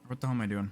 What the hell am I doing?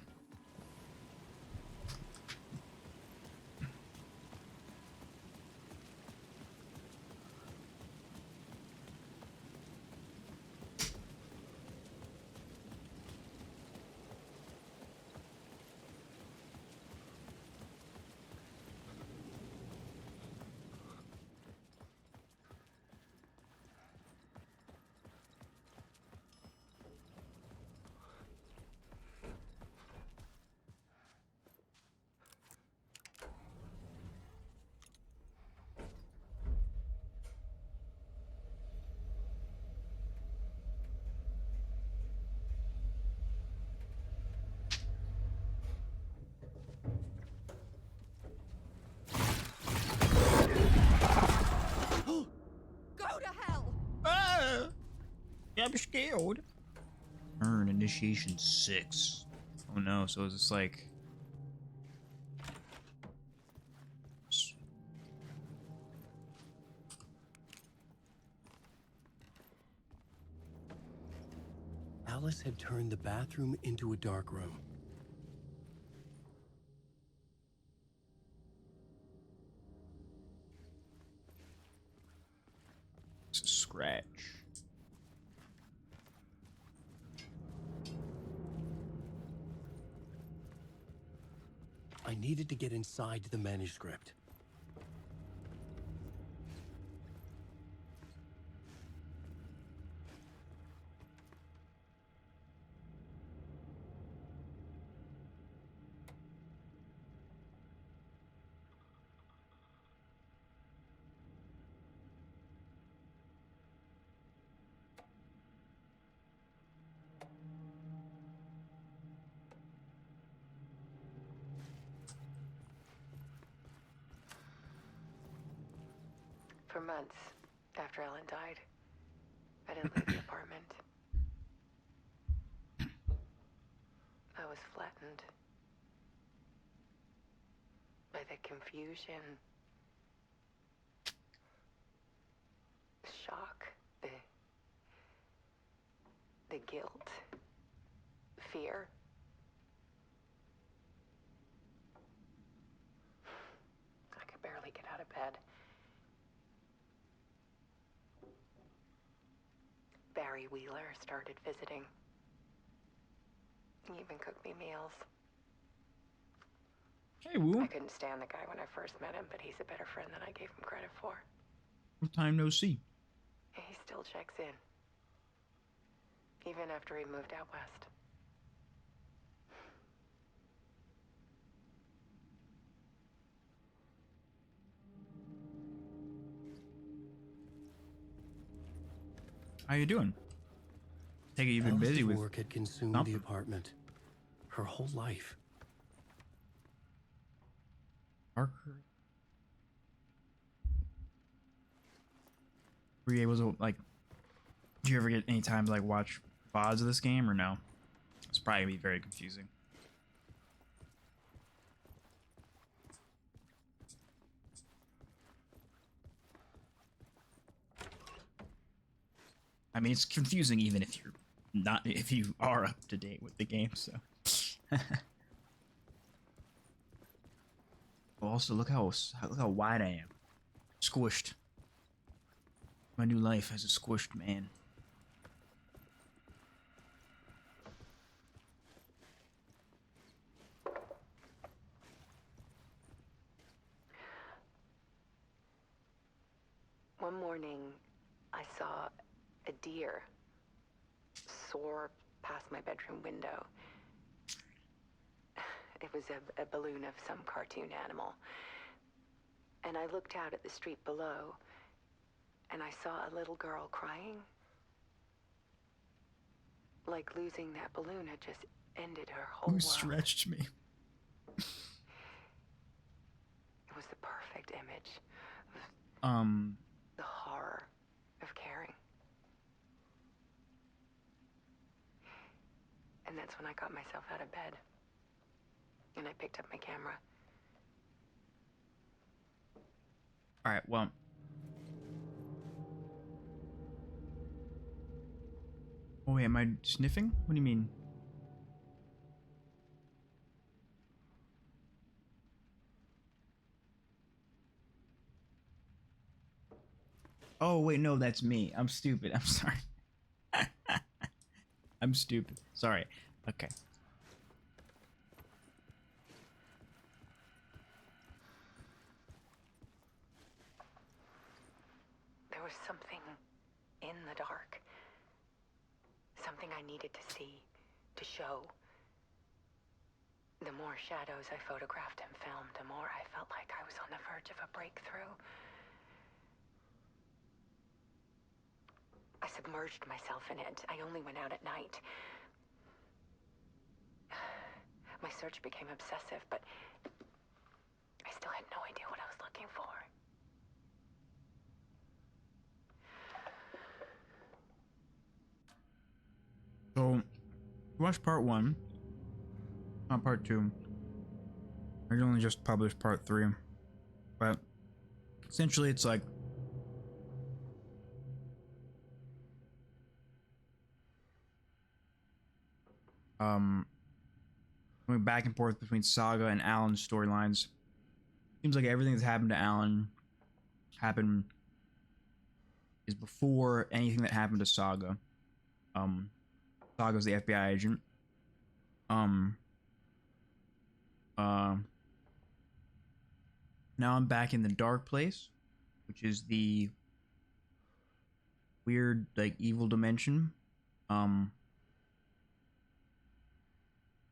Go to hell! Ah, I'm scared. Earn initiation 6. Oh no, so it's like... Alice had turned the bathroom into a dark room. It's a scratch. I needed to get inside the manuscript. For months after Ellen died, I didn't leave the apartment. I was flattened by the confusion, the shock, the guilt, fear. I could barely get out of bed. Barry Wheeler started visiting. He even cooked me meals. Hey, Woo. I couldn't stand the guy when I first met him, but he's a better friend than I gave him credit for. Long time no see. He still checks in, even after he moved out west. How you doing? Take it you've been busy Alice's with work had consumed something. the apartment. Her whole life. Parker. Were you able to, like, did you ever get any time to, like, watch VODs of this game, or no? It's probably gonna be very confusing. I mean, it's confusing even if you're not, if you are up to date with the game, so. Also, look how wide I am. Squished. My new life as a squished man. One morning, I saw a deer soar past my bedroom window. It was a balloon of some cartoon animal. And I looked out at the street below, and I saw a little girl crying. Like losing that balloon had just ended her whole Who world. stretched me? It was the perfect image the horror of caring. And that's when I got myself out of bed. And I picked up my camera. Alright, well. Oh wait, am I sniffing? What do you mean? Oh wait, no, that's me. I'm stupid. I'm sorry. I'm stupid. Sorry. Okay. There was something in the dark. Something I needed to see, to show. The more shadows I photographed and filmed, the more I felt like I was on the verge of a breakthrough. I submerged myself in it. I only went out at night. My search became obsessive, but I still had no idea what I was looking for. So, watch part 1, not part 2. I only just published part 3, but essentially it's like going back and forth between Saga and Alan's storylines. Seems like everything that's happened to Alan happened is before anything that happened to Saga. Saga's the FBI agent. Now I'm back in the dark place, which is the weird, like, evil dimension.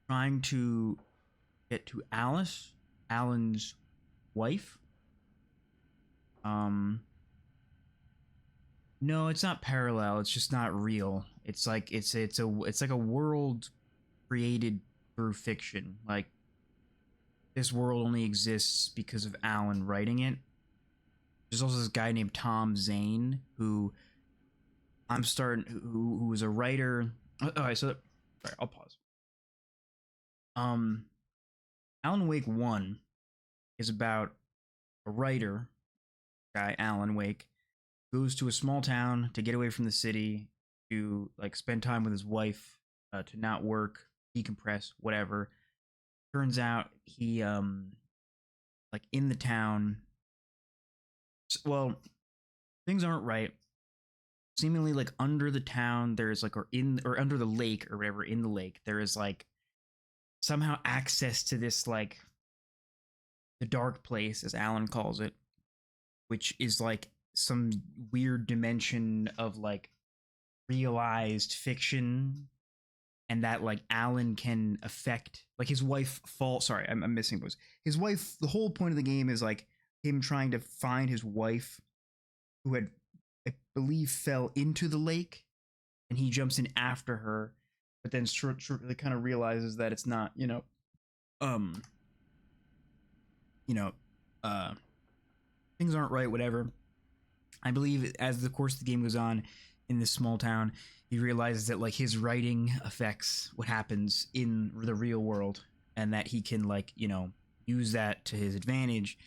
Trying to get to Alice, Alan's wife. No, it's not parallel. It's just not real. It's like it's like a world created through fiction. Like, this world only exists because of Alan writing it. There's also this guy named Tom Zane who who was a writer. Alright, so sorry, I'll pause. Alan Wake 1 is about a writer guy, Alan Wake, goes to a small town to get away from the city, to like spend time with his wife, to not work, decompress, whatever. Turns out he like in the town, well, things aren't right. Seemingly, like, under the town there's like, or under the lake or whatever, in the lake there is like somehow access to this, like, the dark place, as Alan calls it, which is like some weird dimension of like realized fiction, and that like Alan can affect, like, his wife sorry, I'm missing those. His wife, the whole point of the game is like him trying to find his wife, who had, I believe, fell into the lake, and he jumps in after her, but then shortly kind of realizes that it's not, things aren't right, whatever. I believe as the course of the game goes on in this small town, he realizes that like his writing affects what happens in the real world, and that he can, like, use that to his advantage.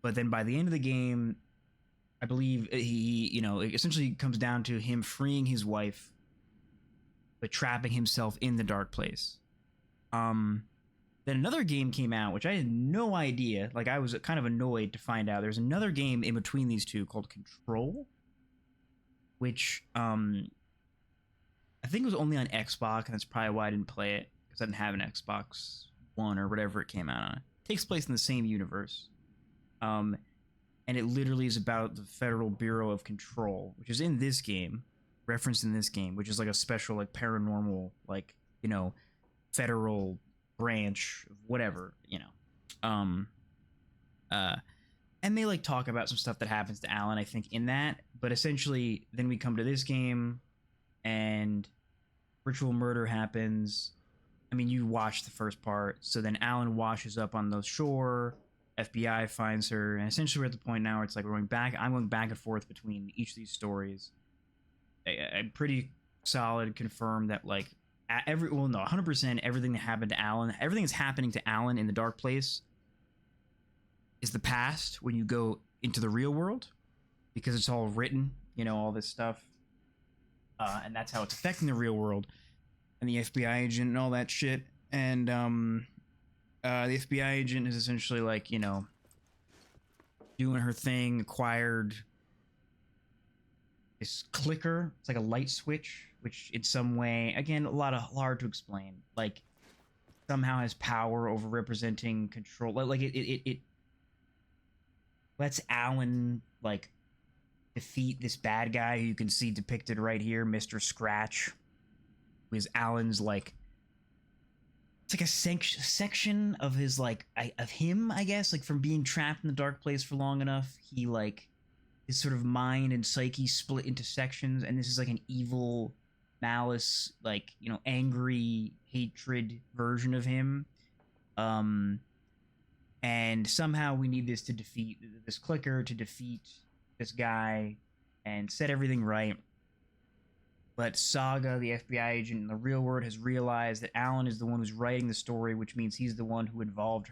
But then by the end of the game, I believe he, it essentially comes down to him freeing his wife, but trapping himself in the dark place. Then another game came out, which I had no idea. Like, I was kind of annoyed to find out there's another game in between these two called Control, which I think it was only on Xbox, and that's probably why I didn't play it, because I didn't have an Xbox One or whatever it came out on. It takes place in the same universe. And it literally is about the Federal Bureau of Control, which is in this game, referenced in this game, which is like a special, like, paranormal, like, federal branch, whatever, and they like talk about some stuff that happens to Alan, I think, in that. But essentially then we come to this game and ritual murder happens. I mean, you watched the first part. So then Alan washes up on the shore, FBI finds her, and essentially we're at the point now where it's like I'm going back and forth between each of these stories. I'm pretty solid confirmed that, like, 100% everything that happened to Alan, everything that's happening to Alan in the dark place is the past when you go into the real world, because it's all written, all this stuff, and that's how it's affecting the real world and the FBI agent and all that shit. And the FBI agent is essentially like, doing her thing, acquired this clicker. It's like a light switch, which in some way, again, hard to explain. Like somehow has power over representing control. Like it lets Alan like defeat this bad guy who you can see depicted right here, Mr. Scratch, who is Alan's like. It's like a section of his like of him, I guess, like from being trapped in the dark place for long enough. He like his sort of mind and psyche split into sections, and this is like an evil, malice, like, you know, angry, hatred version of him. And somehow we need this to defeat this clicker, to defeat this guy and set everything right. But Saga, the FBI agent in the real world, has realized that Alan is the one who's writing the story, which means he's the one who involved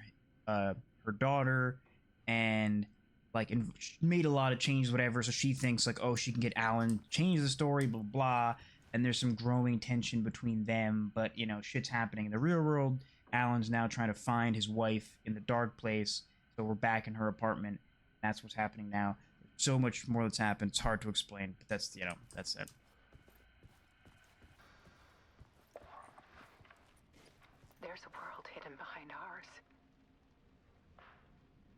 her daughter and like made a lot of changes, whatever. So she thinks like, oh, she can get Alan to change the story, blah, blah, blah. And there's some growing tension between them. But, you know, shit's happening in the real world. Alan's now trying to find his wife in the dark place. So we're back in her apartment. That's what's happening now. So much more that's happened. It's hard to explain, but that's, you know, that's it. There's a world hidden behind ours.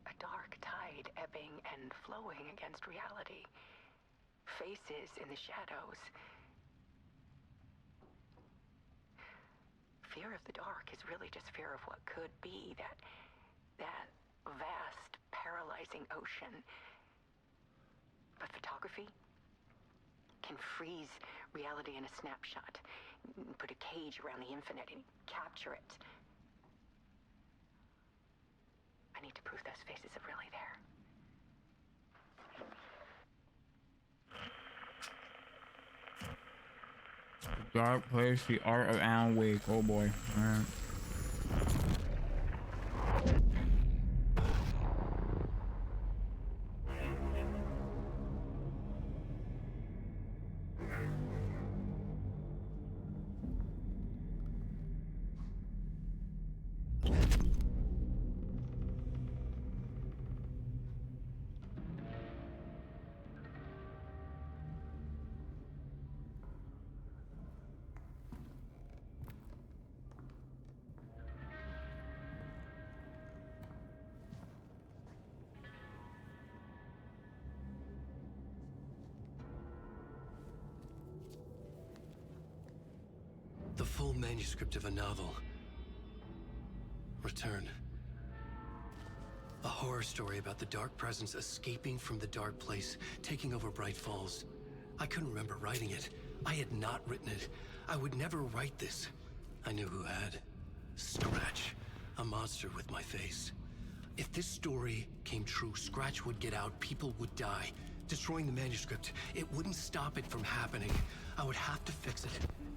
A dark tide ebbing and flowing against reality. Faces in the shadows. Fear of the dark is really just fear of what could be, that vast, paralyzing ocean. But photography can freeze reality in a snapshot, put a cage around the infinite and capture it. I need to prove those faces are really there. Dark Place, The Art of Alan Wake. Oh boy. All right. The full manuscript of a novel. Return. A horror story about the dark presence escaping from the dark place, taking over Bright Falls. I couldn't remember writing it. I had not written it. I would never write this. I knew who had. Scratch. A monster with my face. If this story came true, Scratch would get out, people would die. Destroying the manuscript, it wouldn't stop it from happening. I would have to fix it,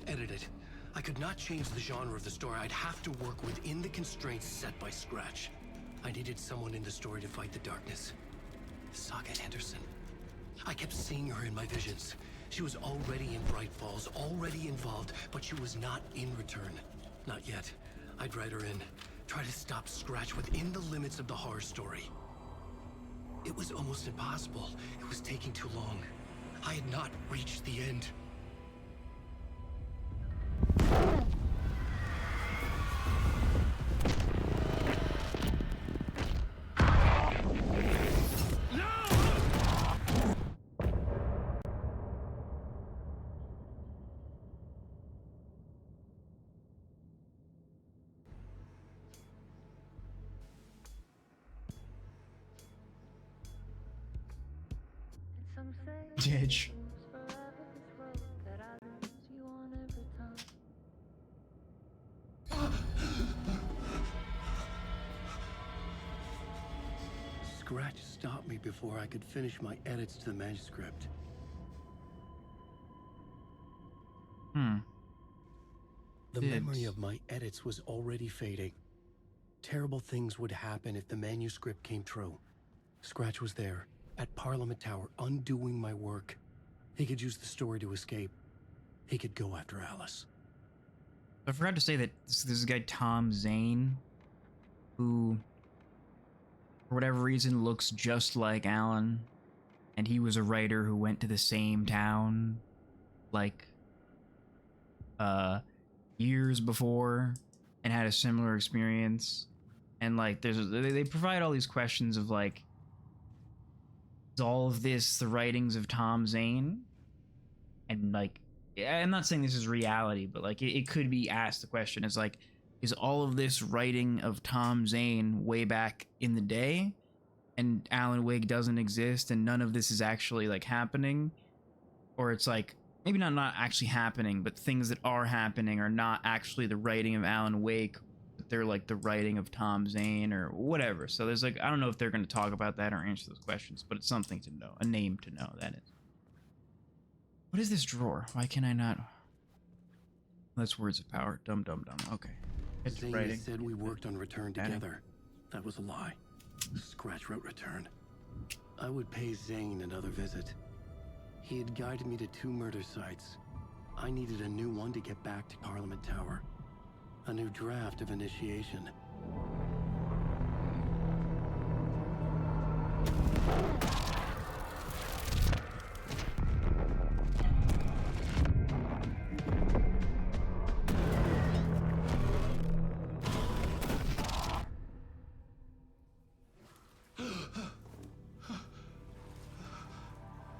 edit it. I could not change the genre of the story. I'd have to work within the constraints set by Scratch. I needed someone in the story to fight the darkness. Saga Anderson. I kept seeing her in my visions. She was already in Bright Falls, already involved, but she was not in Return. Not yet. I'd write her in. Try to stop Scratch within the limits of the horror story. It was almost impossible. It was taking too long. I had not reached the end. Ditch. Scratch stopped me before I could finish my edits to the manuscript. The memory of my edits was already fading. Terrible things would happen if the manuscript came true. Scratch was there, at Parliament Tower, undoing my work. He could use the story to escape. He could go after Alice. I forgot to say that this is a guy, Tom Zane, who, for whatever reason, looks just like Alan. and he was a writer who went to the same town, like, years before, and had a similar experience. And like, they provide all these questions of like, is all of this the writings of Tom Zane? And like, I'm not saying this is reality, but like, it could be asked. The question is like, is all of this writing of Tom Zane way back in the day, and Alan Wake doesn't exist, and none of this is actually like happening? Or it's like, maybe not actually happening, but things that are happening are not actually the writing of Alan Wake, but they're like the writing of Tom Zane or whatever. So there's like, I don't know if they're going to talk about that or answer those questions, but it's something to know, a name to know, that is. What is this drawer? Why can I not? That's words of power. Dum dum dum. Okay. It's Zane writing. said we worked on Return Adding. together. That was a lie. Scratch wrote Return. I would pay Zane another visit. He had guided me to 2 murder sites. I needed a new one to get back to Parliament Tower. A new draft of Initiation.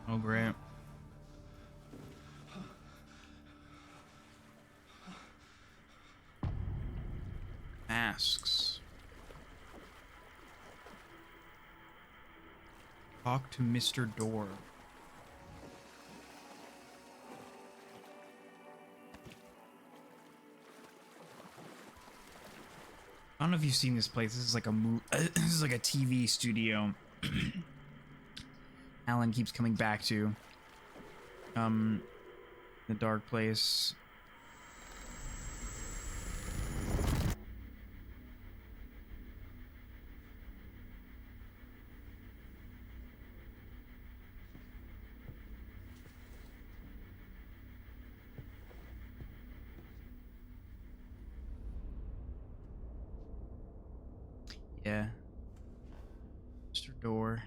Oh, great. Asks. Talk to Mr. Door. I don't know if you've seen this place. This is like a this is like a TV studio. Alan keeps coming back to. The dark place. Yeah. Mr. Door.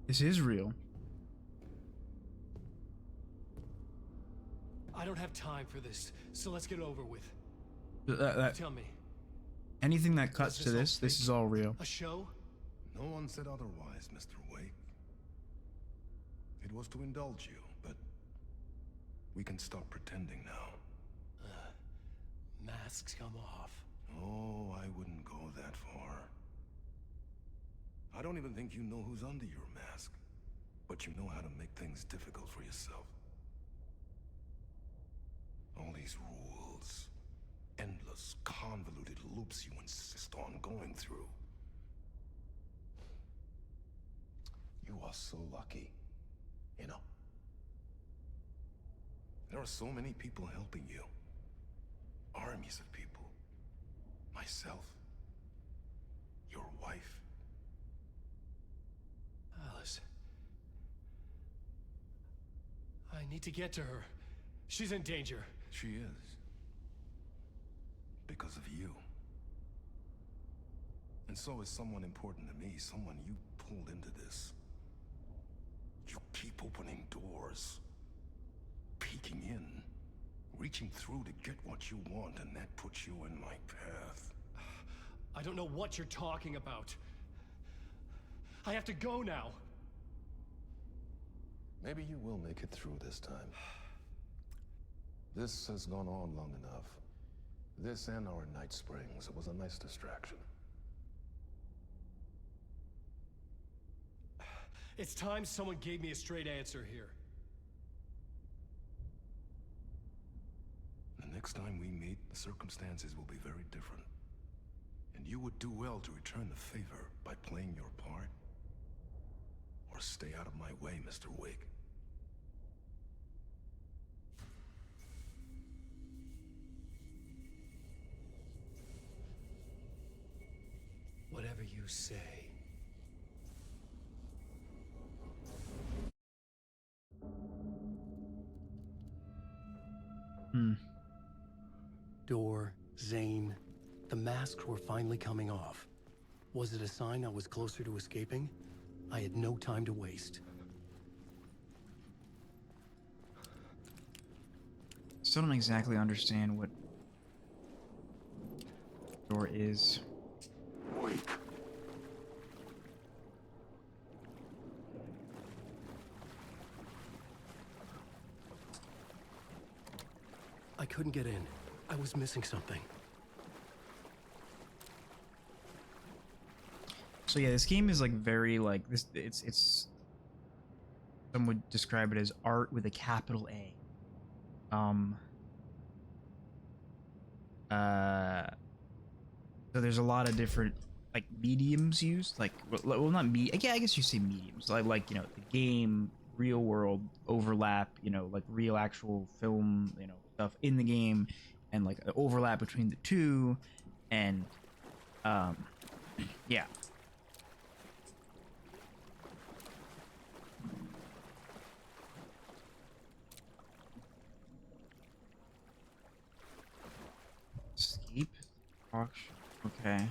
This is real. I don't have time for this, so let's get over with. Tell me, Anything that cuts Is to this all this fake? is all real. a show? No one said otherwise, Mr. Wake. It was to indulge you, but we can stop pretending now. Masks come off. Oh, I wouldn't go that far. I don't even think you know who's under your mask, but you know how to make things difficult for yourself. All these rules, endless, convoluted loops you insist on going through. You are so lucky, you know. There are so many people helping you. Armies of people. Myself. Your wife. Alice. I need to get to her. She's in danger. She is. Because of you. And so is someone important to me, someone you pulled into this. You keep opening doors. Peeking in. Reaching through to get what you want, and that puts you in my path. I don't know what you're talking about. I have to go now. Maybe you will make it through this time. This has gone on long enough. This and our Night Springs. It was a nice distraction. It's time someone gave me a straight answer here. The next time we meet, the circumstances will be very different. And you would do well to return the favor by playing your part. Or stay out of my way, Mr. Wake. Whatever you say. Door, Zane. The masks were finally coming off. Was it a sign I was closer to escaping? I had no time to waste. Still don't exactly understand what door is. Wake. I couldn't get in. I was missing something. So yeah, this game is like very like this. It's some would describe it as art with a capital A. So there's a lot of different like mediums used, like well not me. Yeah, I guess you say mediums, like you know the game, real world overlap, you know like real actual film, you know stuff in the game, and like an overlap between the two, and yeah. Escape? Auction. Okay.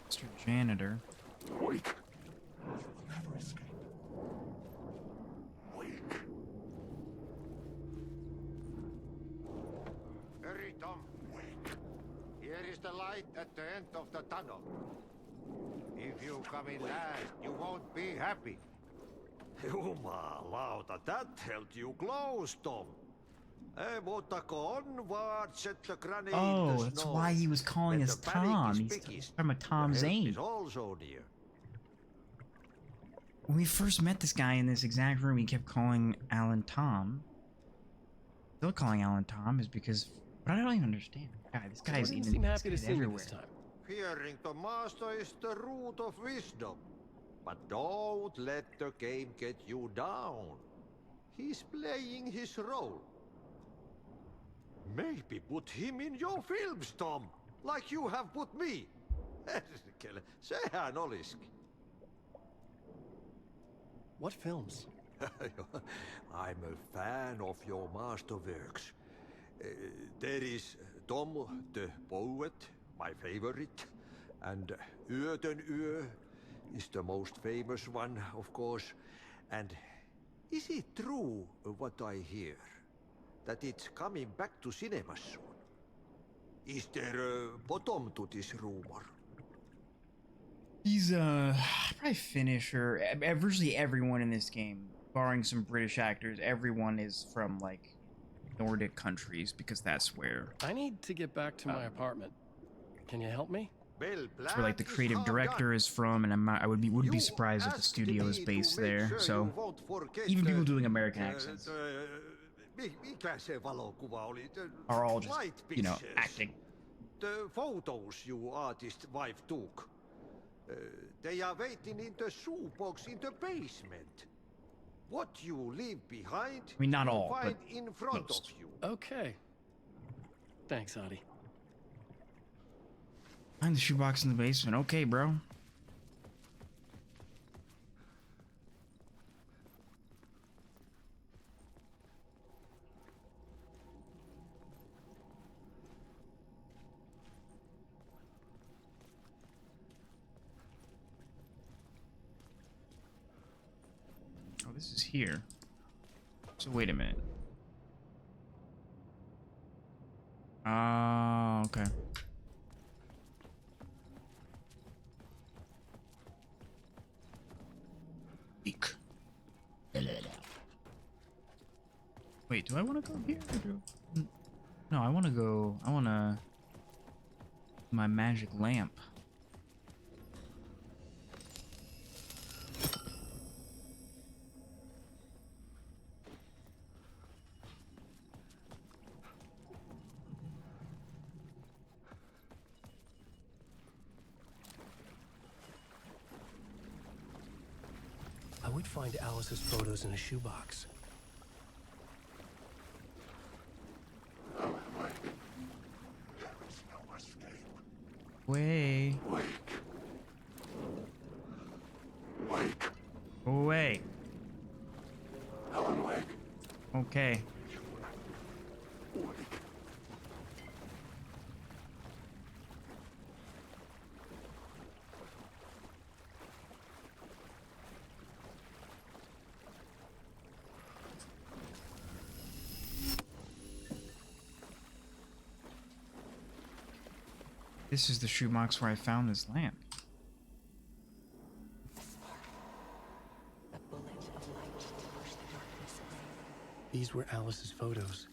Mr. Janitor. Wake. You'll never escape. Wake. Hurry, Tom. Wake. Here is the light at the end of the tunnel. If you come in last, you won't be happy. Jumalauta, that held you close, Tom. Montako onward, set the granite in Oh, the that's snow. why he was calling When us the panic Tom. is He's biggest, talking about Tom the help Zane. is also near. When we first met this guy in this exact room, he kept calling Alan Tom. Still calling Alan Tom is because, but I don't even understand. God, this guy's Didn't even seem this happy to guy's see me everywhere. this time. Fearing the master is the root of wisdom. But don't let the game get you down. He's playing his role. Maybe put him in your films, Tom, like you have put me. Sehän olisikin. What films? I'm a fan of your masterworks. There is Tom the Poet, my favorite, and Yö den Yö is the most famous one, of course. And is it true what I hear, that it's coming back to cinemas soon? Is there a bottom to this rumor? He's probably Finnish or virtually everyone in this game, barring some British actors. Everyone is from like Nordic countries because that's where I need to get back to my apartment. Can you help me? Well, that's where like the plan is creative half director done. is from, and wouldn't be You surprised if the asked studio is me to based make there. sure So you won't forget even people the- doing American accents mikä se valokuva oli? are all just Light you know pictures. acting. The photos you artist wife took. They are waiting in the shoebox in the basement. What you leave behind, I mean, not you all, find but in front most. of you. Okay. Thanks, Adi. Find the shoebox in the basement. Okay, bro. Oh, this is here. So wait a minute. Oh, okay. Eek. Wait, do I want to go here? Or no, I want to go. I want to. My magic lamp. would find Alice's photos in a shoebox. Way. Wake. Wake. Away. Alan Wake. Okay. Wake. This is the shoebox where I found this lamp. A bullet of light to push the darkness away. These were Alice's photos.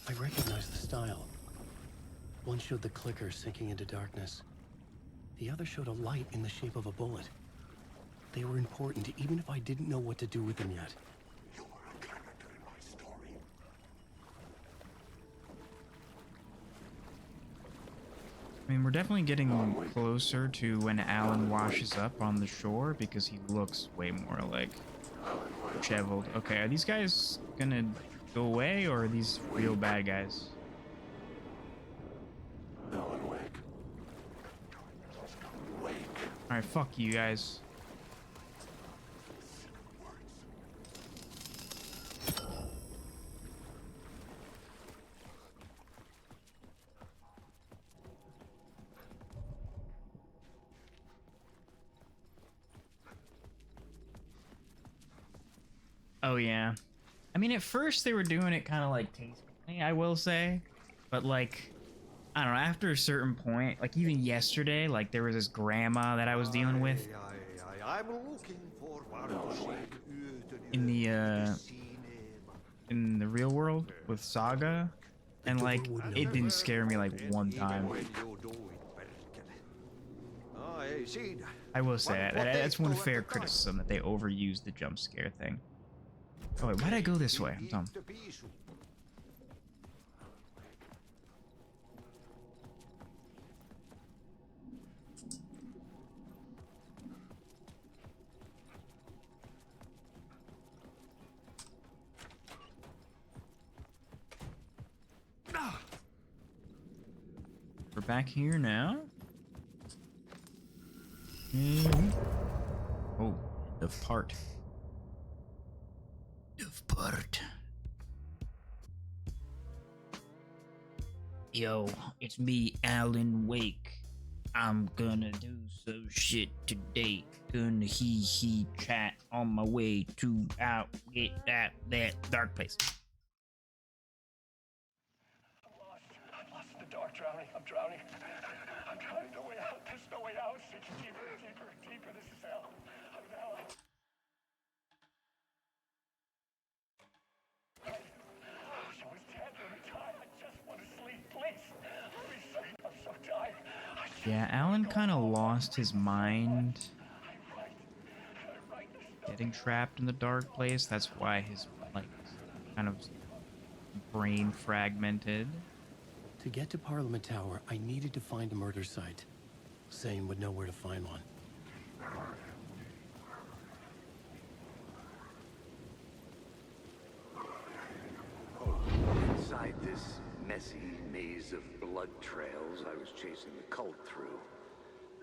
I recognized the style. One showed the clicker sinking into darkness. The other showed a light in the shape of a bullet. They were important, even if I didn't know what to do with them yet. You are a character in my story. I mean, we're definitely getting closer to when Alan washes up on the shore because he looks way more like disheveled. Okay, are these guys gonna go away or are these real bad guys? Alan Wake. Wake. Alright, fuck you guys. Oh yeah. I mean, at first they were doing it kind of like tastefully, I will say. But like, I don't know, after a certain point, like even yesterday, like there was this grandma that I was dealing with I'm looking forward to seeing in the real world with Saga. And like, it didn't scare me like one time. when you do it, Berkel. Hey, Seed. I will say that's one fair criticism, that they overused the jump scare thing. Oh wait, why'd I go this way? I'm dumb. Eat the piece. We're back here now. Oh, the part. Part. Yo, it's me, Alan Wake. I'm gonna do some shit today. Gonna he chat on my way to out get that dark place. I'm lost in the dark, drowning. I'm drowning. I'm drowning. No way out. There's no way out. It's deeper, deeper, deeper. This is hell. I'm in hell. She was dead. Let me die. I just want to sleep. Please. Let me sleep. I'm so tired. Yeah, Alan kind of lost his mind getting trapped in the dark place. That's why his like kind of brain fragmented. To get to Parliament Tower, I needed to find a murder site. Zane would know where to find one. Inside this messy maze of blood trails I was chasing the cult through,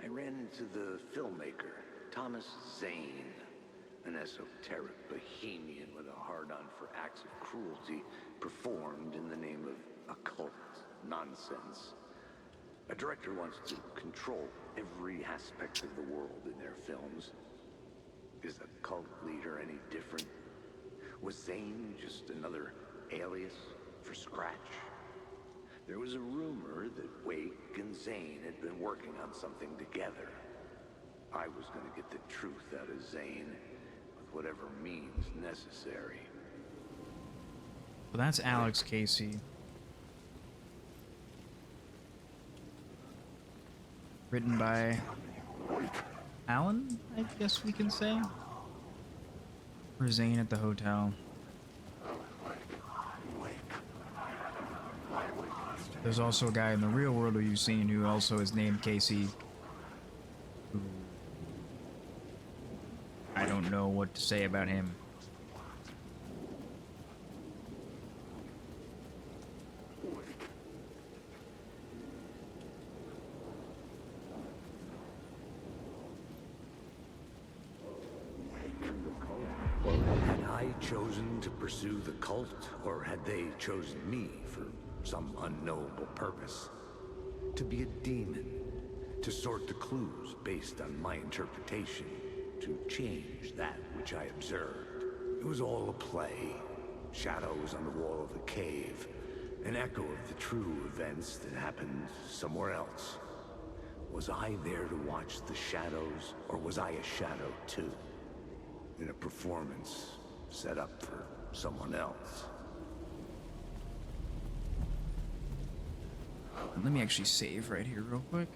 I ran into the filmmaker, Thomas Zane, an esoteric bohemian with a hard-on for acts of cruelty performed in the name of occult nonsense. A director wants to control every aspect of the world in their films. Is a cult leader any different? Was Zane just another alias for Scratch? There was a rumor that Wake and Zane had been working on something together. I was going to get the truth out of Zane with whatever means necessary. So that's Alex Casey. Written by Alan, I guess we can say. For Zane at the hotel. There's also a guy in the real world who you've seen who also is named Casey. Who I don't know what to say about him. Had I chosen to pursue the cult, or had they chosen me for some unknowable purpose? To be a demon, to sort the clues based on my interpretation, to change that which I observed. It was all a play. Shadows on the wall of the cave, an echo of the true events that happened somewhere else. Was I there to watch the shadows, or was I a shadow too? In a performance set up for someone else. Let me actually save right here real quick.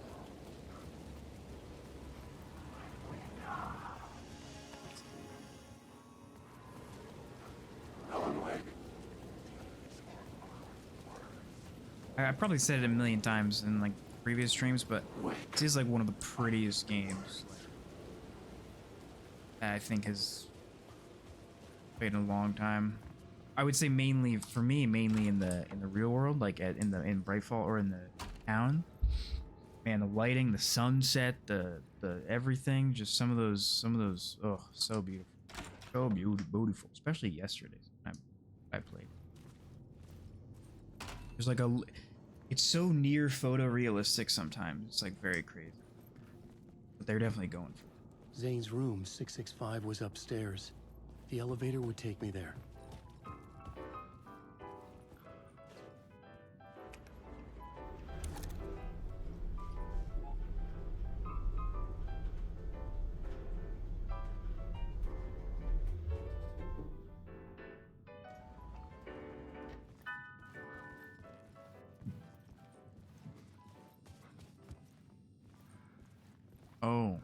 I probably said it a million times in like previous streams, but this is like one of the prettiest games that I think has played in a long time. I would say mainly for me, mainly in the real world, like in Brightfall or in the town. Man, the lighting, the sunset, the everything, just some of those, oh, so beautiful, so beautiful. Especially yesterday's time I played. There's like it's so near photorealistic sometimes. It's like very crazy, but they're definitely going for it. Zane's room, 665, was upstairs. The elevator would take me there. Oh.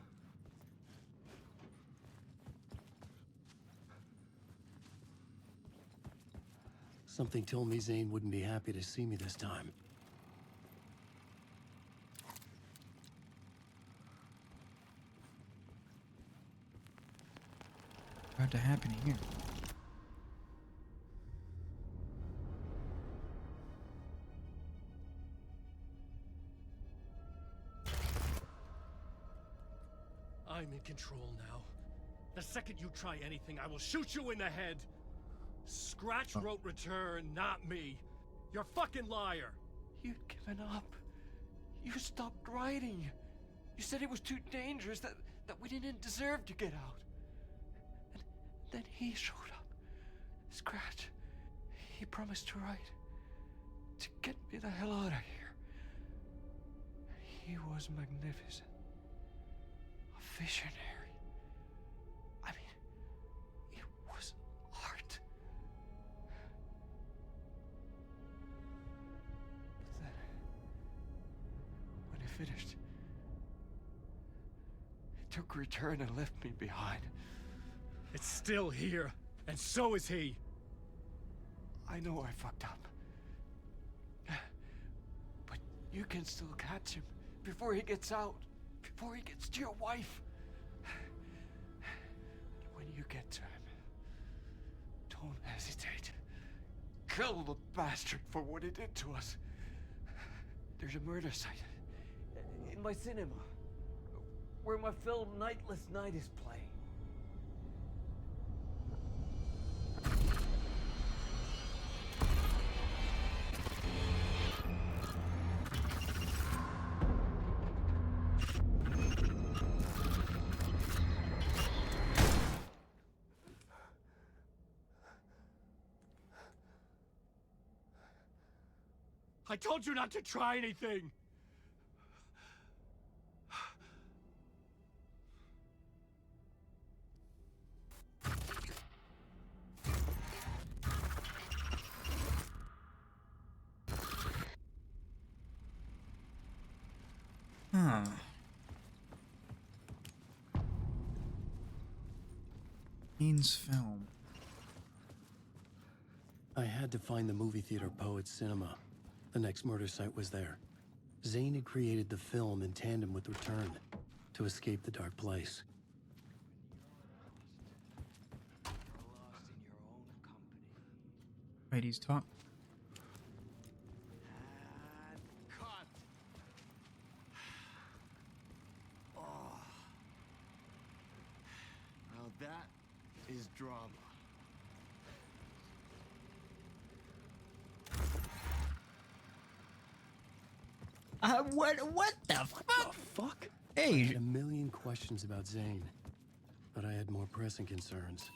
Something told me Zane wouldn't be happy to see me this time. About to happen here. I'm in control now. The second you try anything, I will shoot you in the head. Scratch wrote return, not me. You're a fucking liar. You'd given up. You stopped writing. You said it was too dangerous, that we didn't deserve to get out. And then he showed up. Scratch. He promised to write. To get me the hell out of here. He was magnificent. A visionary. I mean, it was art. But then, when he finished, he took a return and left me behind. It's still here, and so is he. I know I fucked up. But you can still catch him before he gets out, before he gets to your wife. And when you get to him, don't hesitate. Kill the bastard for what he did to us. There's a murder site in my cinema where my film Nightless Night is playing. I told you not to try anything! Huh. Kane's film. I had to find the movie theater Poets Cinema. The next murder site was there. Zane had created the film in tandem with Return to escape the dark place. Wait, he's talk. And cut. Oh. Now that is drama. What the fuck? Fuck? I Hey, had a million questions about Zane, but I had more pressing concerns.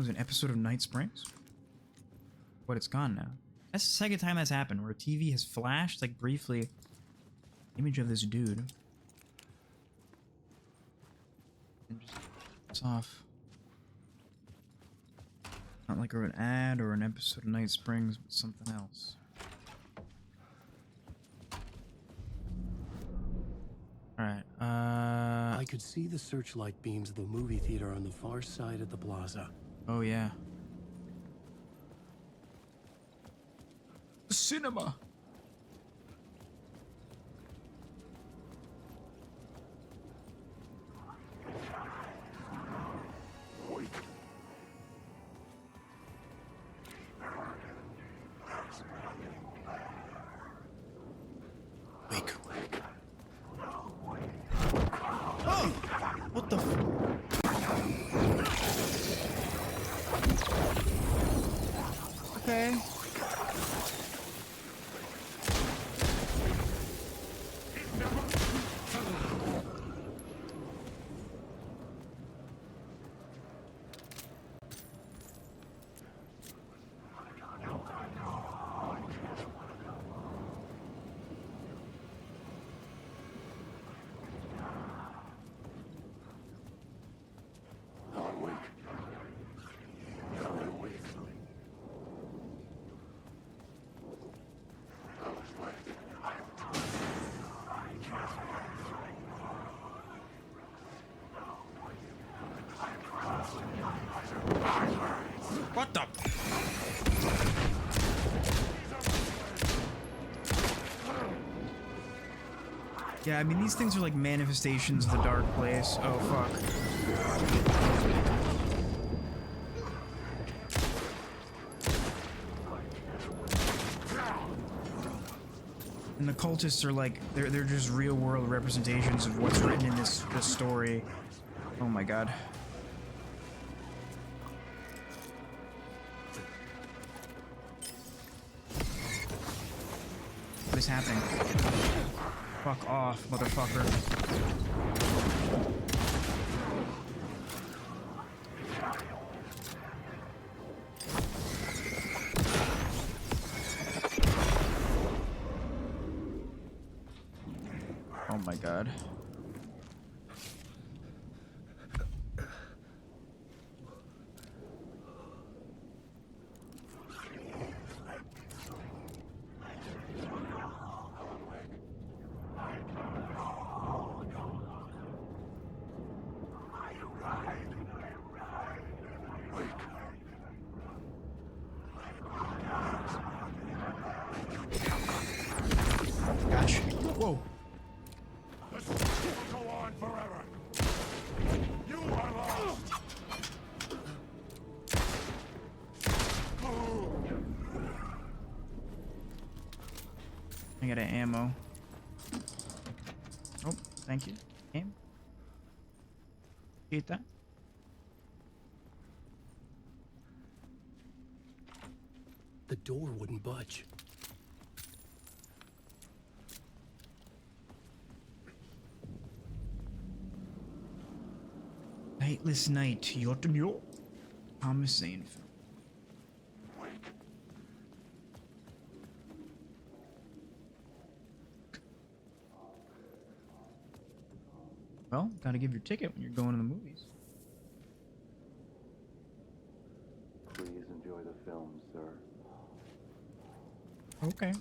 was an episode of Night Springs? But it's gone now. That's the second time that's happened, where a TV has flashed, like, briefly, image of this dude. And just, it's off. Not like an ad or an episode of Night Springs, but something else. Alright, I could see the searchlight beams of the movie theater on the far side of the plaza. Oh, yeah. Cinema! Wake. Oh! What the f- Okay. What the? Yeah, I mean, these things are like manifestations of the dark place. Oh, fuck. And the cultists are like, they're just real world representations of what's written in this story. Oh my god. What is happening? Fuck off, motherfucker. Oh my god. Gosh. Whoa. This will go on forever. You are lost. I got an ammo. Oh, thank you. Game. Eat that. The door wouldn't budge. Nightless Night, Yotunyo. Thomas Zane film. Well, gotta give your ticket when you're going to the movies. Please enjoy the film, sir. Okay.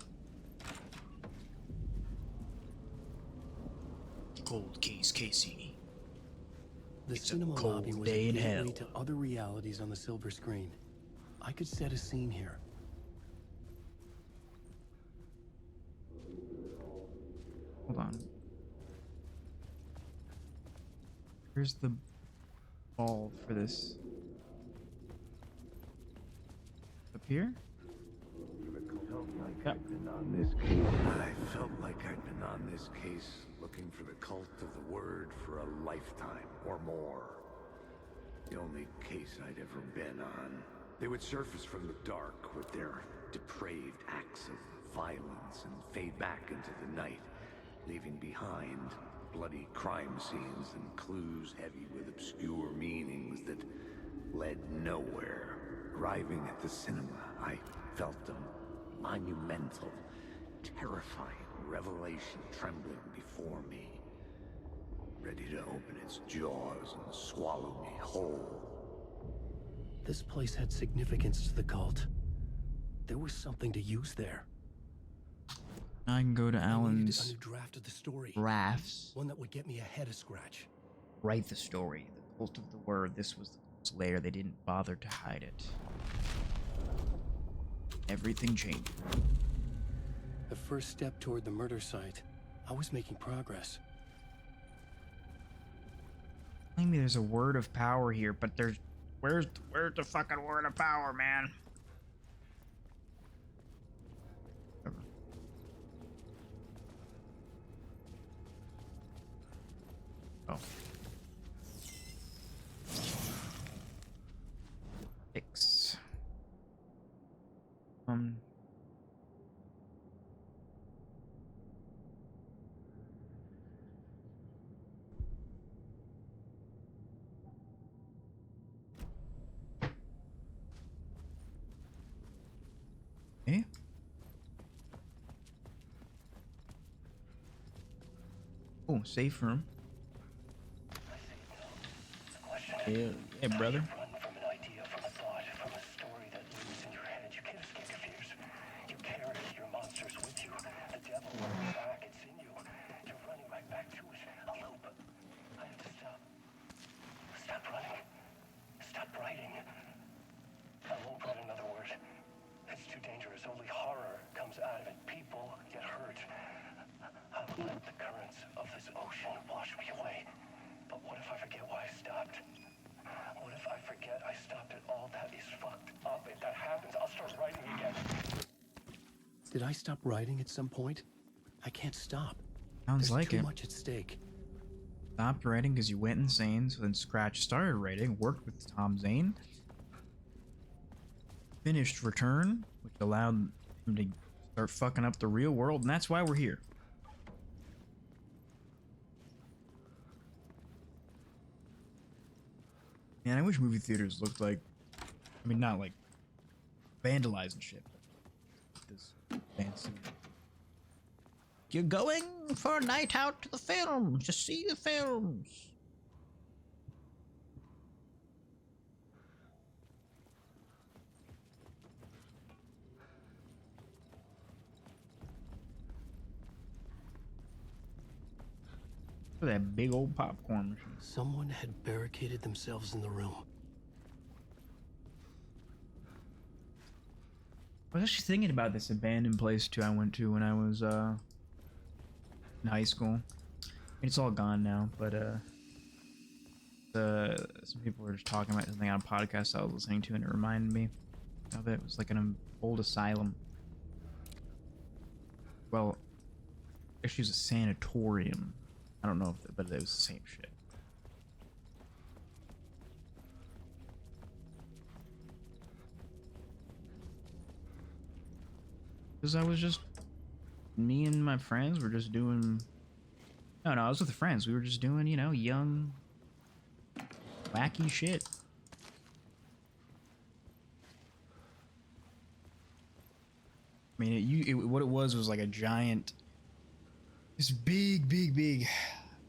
cold case, Casey. The It's a cinema cold lobby was day a in gateway hell. to other realities on the silver screen. I could set a scene here. Hold on. Where's the ball for this? Up here? Yep. I felt like I'd been on this case looking for the cult of the word for a lifetime or more. The only case I'd ever been on. They would surface from the dark with their depraved acts of violence and fade back into the night, leaving behind bloody crime scenes and clues heavy with obscure meanings that led nowhere. Arriving at the cinema, I felt a monumental, terrifying revelation trembling before me, ready to open its jaws and swallow me whole. This place had significance to the cult. There was something to use there. I can go to I needed a Alan's new draft of the story. drafts. One that would get me ahead of Scratch. Write the story. The cult of the word. This was the cult's lair. They didn't bother to hide it. Everything changed. The first step toward the murder site. I was making progress. Telling me there's a word of power here, but there's where's the fucking word of power, man? Oh. Fix. Okay. Oh, safe room. Yeah, hey, brother. From an idea, from a thought, from a story that lives in your head. You can't escape your fears. You carry your monsters with you. The devil runs back. It's in you. You're running right back to it. A loop. I have to stop. Stop running. Stop writing. I won't write another word. It's too dangerous. Only horror comes out of it. People get hurt. I'll let the currents of this ocean wash me away. But what if I forget why I stopped? What if I forget I stopped at all? That is fucked up. If that happens, I'll start writing again. Did I stop writing at some point? I can't stop. Sounds There's like too it. much at stake. Stopped writing because you went insane, so then Scratch started writing, worked with Tom Zane, finished Return, which allowed him to start fucking up the real world, and that's why we're here. Man, I wish movie theaters looked like, I mean, not like vandalizing shit, but this fancy. You're going for a night out to the films, to see the films. Look at that big old popcorn machine. Someone had barricaded themselves in the room. I was actually thinking about this abandoned place too I went to when I was in high school. I mean, it's all gone now, but some people were just talking about something on a podcast I was listening to, and it reminded me of it. It was like an old asylum. Well, actually, it was a sanatorium. I don't know if, but it was the same shit. Because I was just, me and my friends were just doing, no, I was with the friends. We were just doing, you know, young, wacky shit. I mean, what it was like a giant, this big,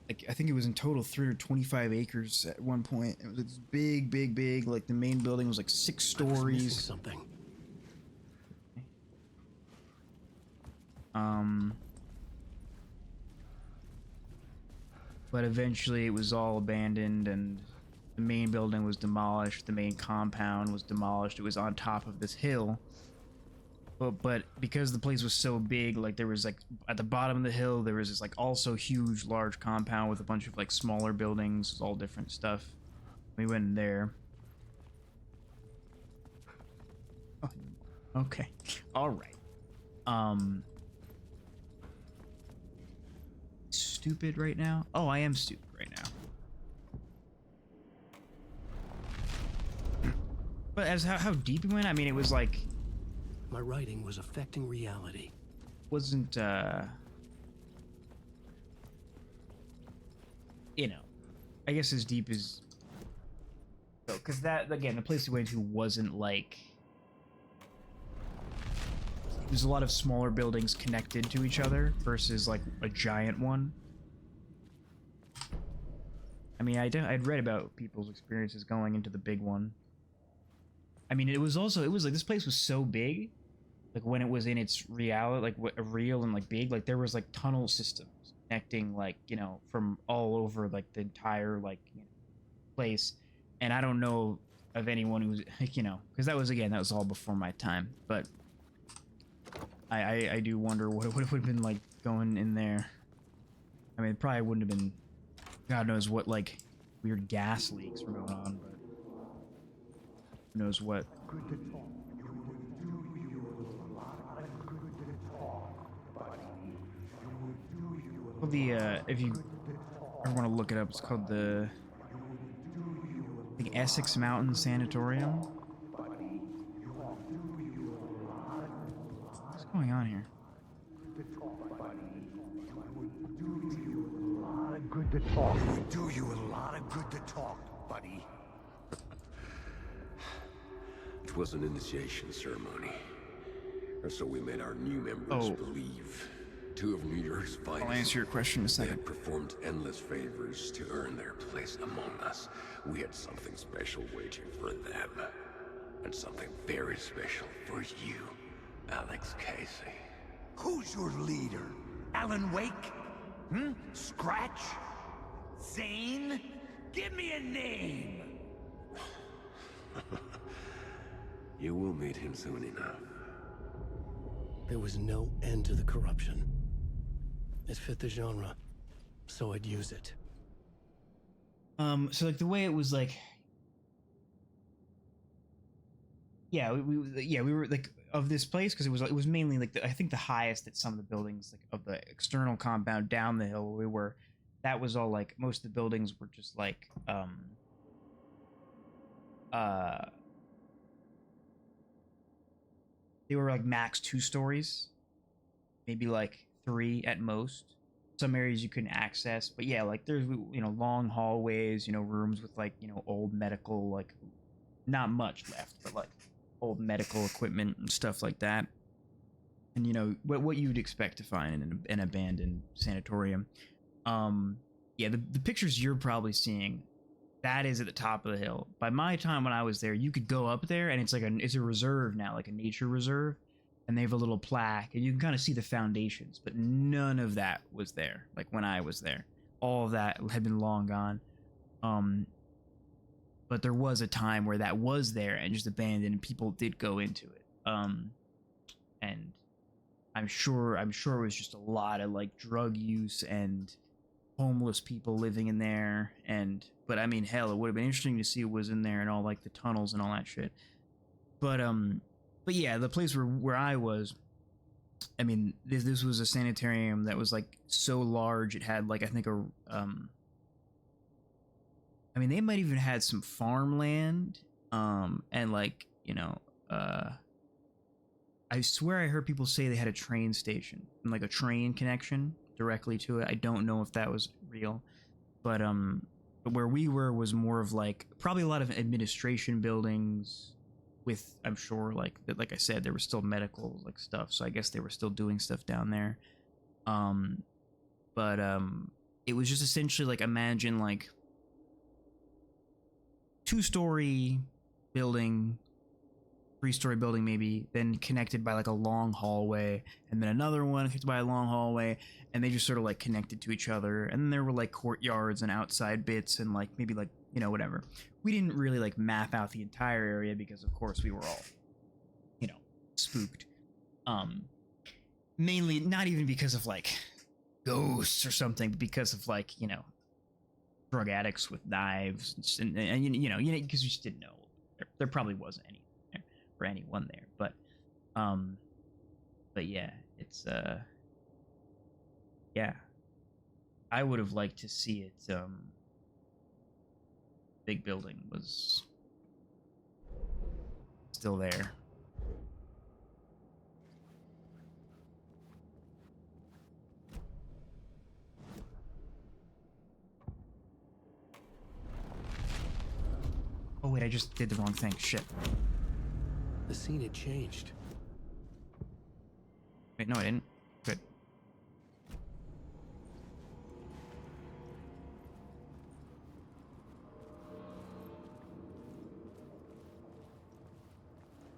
like, I think it was in total 325 acres at one point. It was this big, like the main building was like 6 stories. Something. but eventually it was all abandoned, and the main building was demolished. The main compound was demolished. It was on top of this hill. But because the place was so big, like there was like at the bottom of the hill there was this like also huge large compound with a bunch of like smaller buildings, all different stuff. We went in there. Oh, okay. All right. Stupid right now? Oh, I am stupid right now. But as how deep we went, I mean, it was like My writing was affecting reality. wasn't you know, I guess as deep as because that again, the place we went to wasn't like there's a lot of smaller buildings connected to each other versus like a giant one. I mean, I'd read about people's experiences going into the big one. I mean, it was like this place was so big, like when it was in its reality, like real and like big, like there was like tunnel systems connecting, like, you know, from all over like the entire like, you know, place. And I don't know of anyone who's, you know, because that was all before my time, but I do wonder what it would have been like going in there. I mean, it probably wouldn't have been, God knows what like weird gas leaks were going on, but who knows what. Well, if you ever want to look it up, it's called the I think Essex Mountain Sanatorium. What's going on here? Good to talk. It would do you a lot of good to talk, buddy. It was an initiation ceremony. Or so we made our new members believe. Two of New York's finest. I'll answer your question in a second. They had performed endless favors to earn their place among us. We had something special waiting for them. And something very special for you, Alex Casey. Who's your leader? Alan Wake? Scratch? Zane? Give me a name! You will meet him soon enough. There was no end to the corruption. It fit the genre, so I'd use it. So like the way it was like, yeah, we were like of this place because it was mainly like I think the highest at some of the buildings like of the external compound down the hill where we were. That was all like most of the buildings were just like they were like max 2 stories, maybe like 3 at most. Some areas you couldn't access, but yeah, like there's, you know, long hallways, you know, rooms with like, you know, old medical, like not much left, but like old medical equipment and stuff like that. And you know what you'd expect to find in an abandoned sanatorium. Yeah, the pictures you're probably seeing, that is at the top of the hill. By my time when I was there, you could go up there and it's like it's a reserve now, like a nature reserve, and they have a little plaque and you can kind of see the foundations, but none of that was there. Like when I was there, all of that had been long gone. But there was a time where that was there and just abandoned, and people did go into it. And I'm sure it was just a lot of like drug use and homeless people living in there. But I mean, hell, it would have been interesting to see what was in there and all like the tunnels and all that shit. But yeah, the place where I was, I mean, this was a sanitarium that was like so large. It had like, I think I mean, they might even had some farmland, and like, you know, I swear I heard people say they had a train station and like a train connection directly to it. I don't know if that was real, but where we were was more of like probably a lot of administration buildings with, I'm sure, like I said, there was still medical like stuff, so I guess they were still doing stuff down there. But it was just essentially like, imagine like 2-story building 3-story building maybe, then connected by like a long hallway, and then another one connected by a long hallway, and they just sort of like connected to each other. And then there were like courtyards and outside bits and like maybe like, you know, whatever. We didn't really like map out the entire area because of course we were all, you know, spooked. Mainly not even because of like ghosts or something, but because of like, you know, drug addicts with knives and you know, because we just didn't know. There probably wasn't any there for anyone there, but yeah, it's yeah, I would have liked to see it. Big building was still there. Oh wait, I just did the wrong thing. Shit. The scene had changed. Wait, no, I didn't. Good.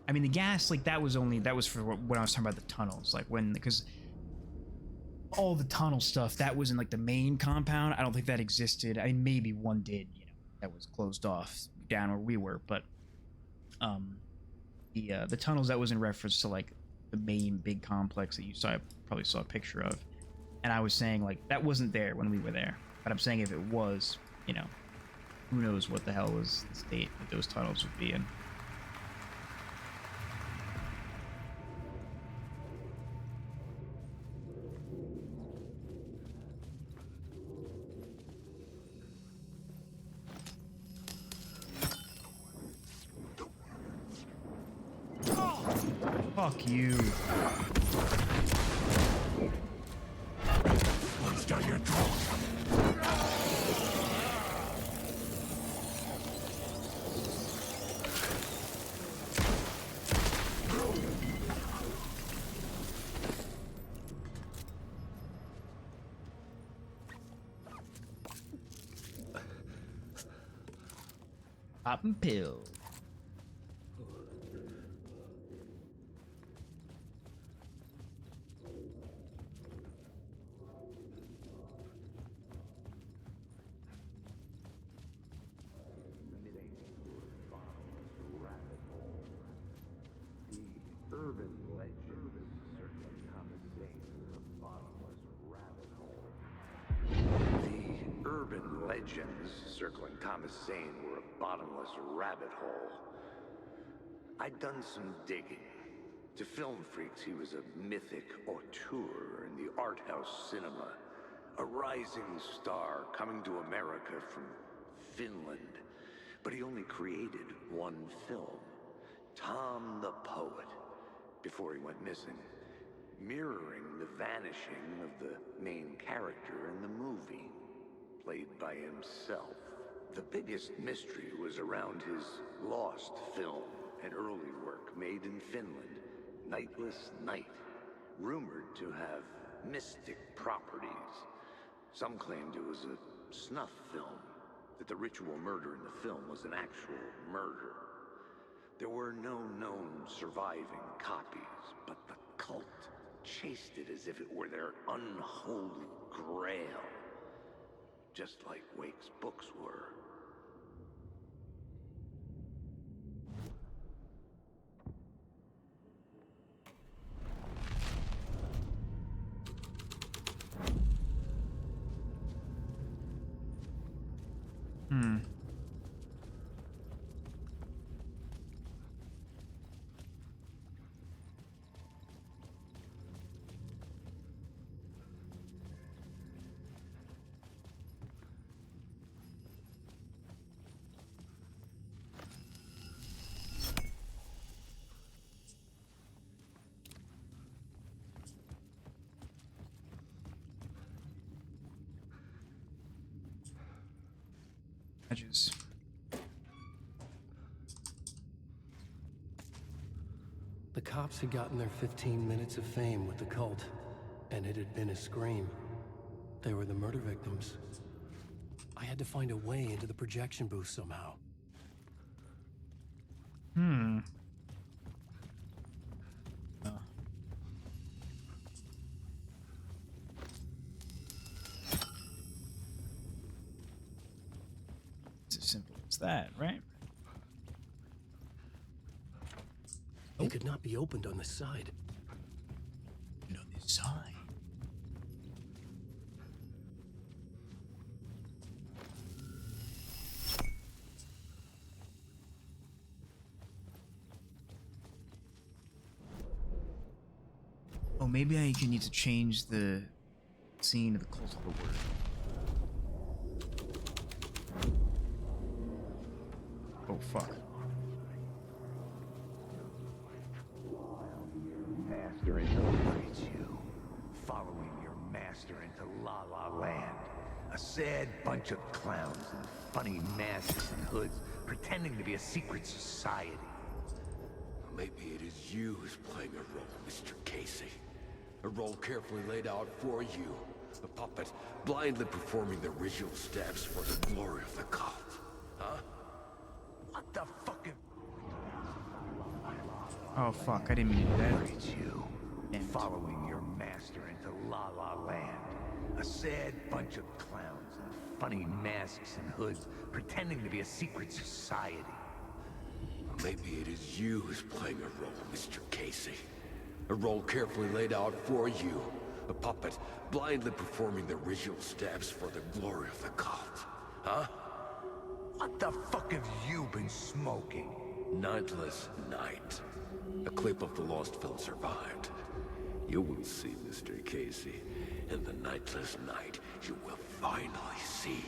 I mean, the gas, like, that was for when I was talking about the tunnels. Like, because all the tunnel stuff, that was in, like, the main compound. I don't think that existed. I mean, maybe one did, you know, that was closed off down where we were, but the tunnels, that was in reference to like the main big complex that you probably saw a picture of. And I was saying like that wasn't there when we were there, but I'm saying if it was, you know, who knows what the hell was the state that those tunnels would be in. Fuck you. What's down your throat? Poppin' pills. Legends circling Thomas Zane were a bottomless rabbit hole. I'd done some digging. To film freaks, he was a mythic auteur in the art house cinema, a rising star coming to America from Finland. But he only created one film, Tom the Poet, before he went missing, mirroring the vanishing of the main character in the movie, played by himself. The biggest mystery was around his lost film, an early work made in Finland, Nightless Night, rumored to have mystic properties. Some claimed it was a snuff film, that the ritual murder in the film was an actual murder. There were no known surviving copies, but the cult chased it as if it were their unholy grail. Just like Wake's books were. Edges. The cops had gotten their 15 minutes of fame with the cult, and it had been a scream. They were the murder victims. I had to find a way into the projection booth somehow. What's that, right? It could not be opened on the side. And on this side. Oh, maybe I can need to change the scene of the Cult of the Word. Oh, fuck. Master interrogates you, following your master into La La Land. A sad bunch of clowns in funny masks and hoods, pretending to be a secret society. Maybe it is you who's playing a role, Mr. Casey. A role carefully laid out for you. A puppet blindly performing the ritual steps for the glory of the cult. Huh? What the fuck? Oh, fuck. I didn't mean to do that. It's you, following your master into La La Land. A sad bunch of clowns in funny masks and hoods, pretending to be a secret society. Maybe it is you who's playing a role, Mr. Casey. A role carefully laid out for you. A puppet blindly performing the ritual steps for the glory of the cult. Huh? What the fuck have you been smoking? Nightless Night. A clip of the lost film survived. You will see, Mr. Casey. In the Nightless Night, you will finally see.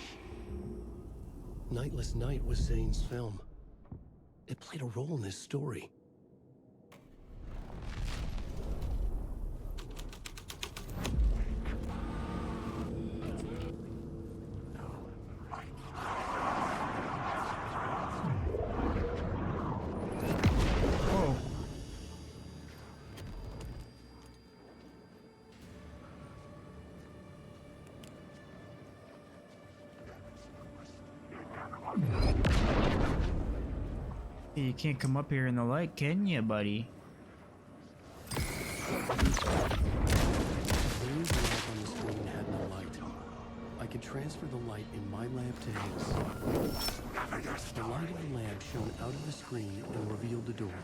Nightless Night was Zane's film. It played a role in this story. You can't come up here in the light, can you, buddy? The lamp on the screen had no light. I could transfer the light in my lamp to his. The light of the lamp shone out of the screen and revealed the door.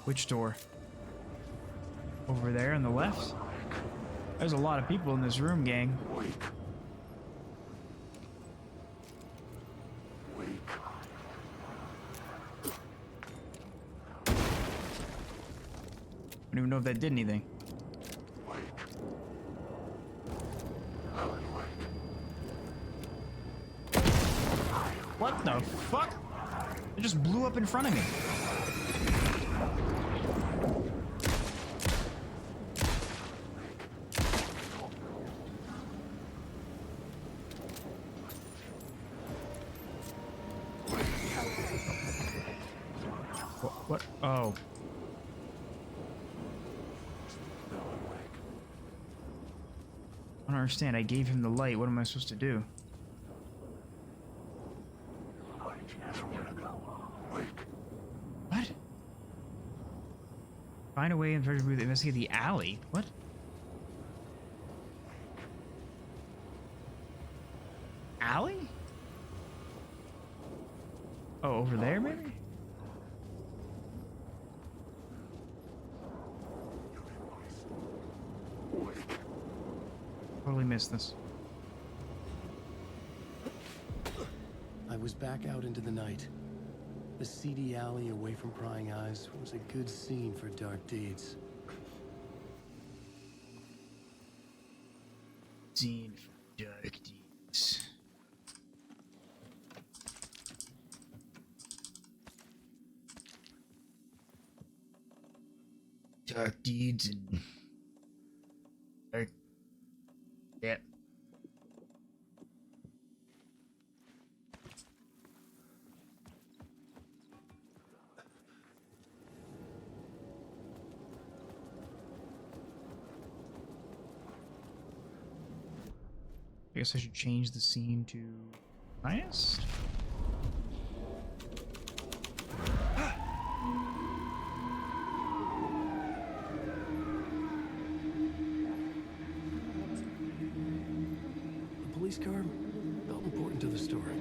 Which door? Over there on the left? There's a lot of people in this room, gang. I don't even know if that did anything. What the fuck? It just blew up in front of me. What? Oh. I don't understand. I gave him the light. What am I supposed to do? What? Find a way and treasure booth. Investigate the alley. What? Alley? Oh, over there, maybe? Totally missed this. I was back out into the night. The seedy alley away from prying eyes was a good scene for dark deeds. Scene for dark deeds. Dark deeds and dark. Yep. I guess I should change the scene to highest. police car felt important to the story.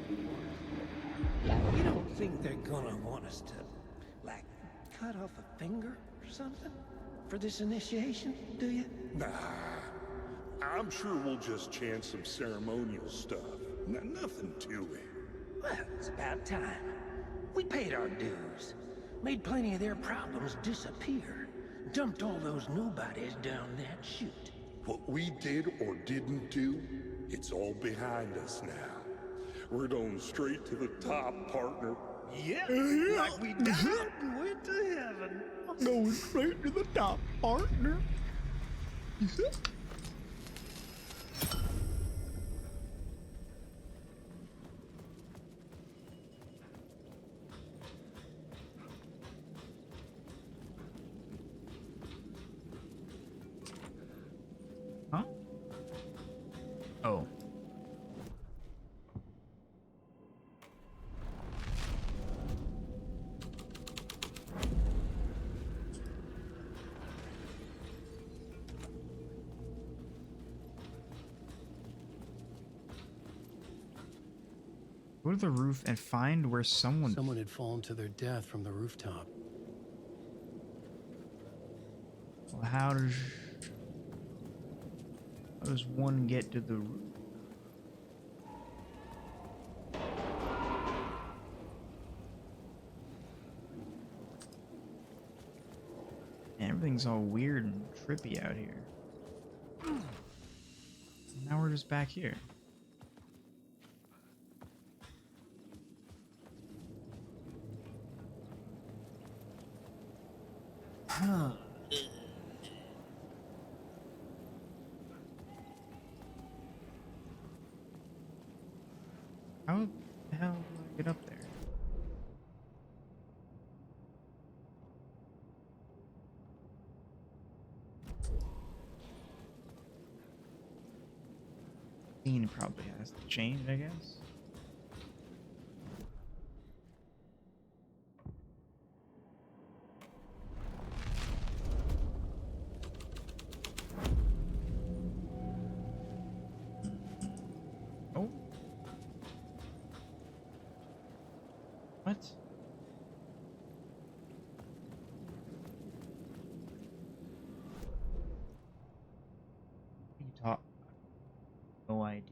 You don't think they're gonna want us to, like, cut off a finger or something for this initiation, do you? Nah, I'm sure we'll just chant some ceremonial stuff. Nothing to it. Well, it's about time. We paid our dues. Made plenty of their problems disappear. Dumped all those nobodies down that chute. What we did or didn't do, it's all behind us now. We're going straight to the top, partner. Yeah, like we died and went to heaven. I'm going straight to the top, partner. Huh? Oh. Go to the roof and find where someone had fallen to their death from the rooftop. Well, how does one get to the roof? Man, everything's all weird and trippy out here. Now we're just back here. Huh. How the hell do I get up there? Scene probably has to change, I guess. Oh. What? You talk. No idea.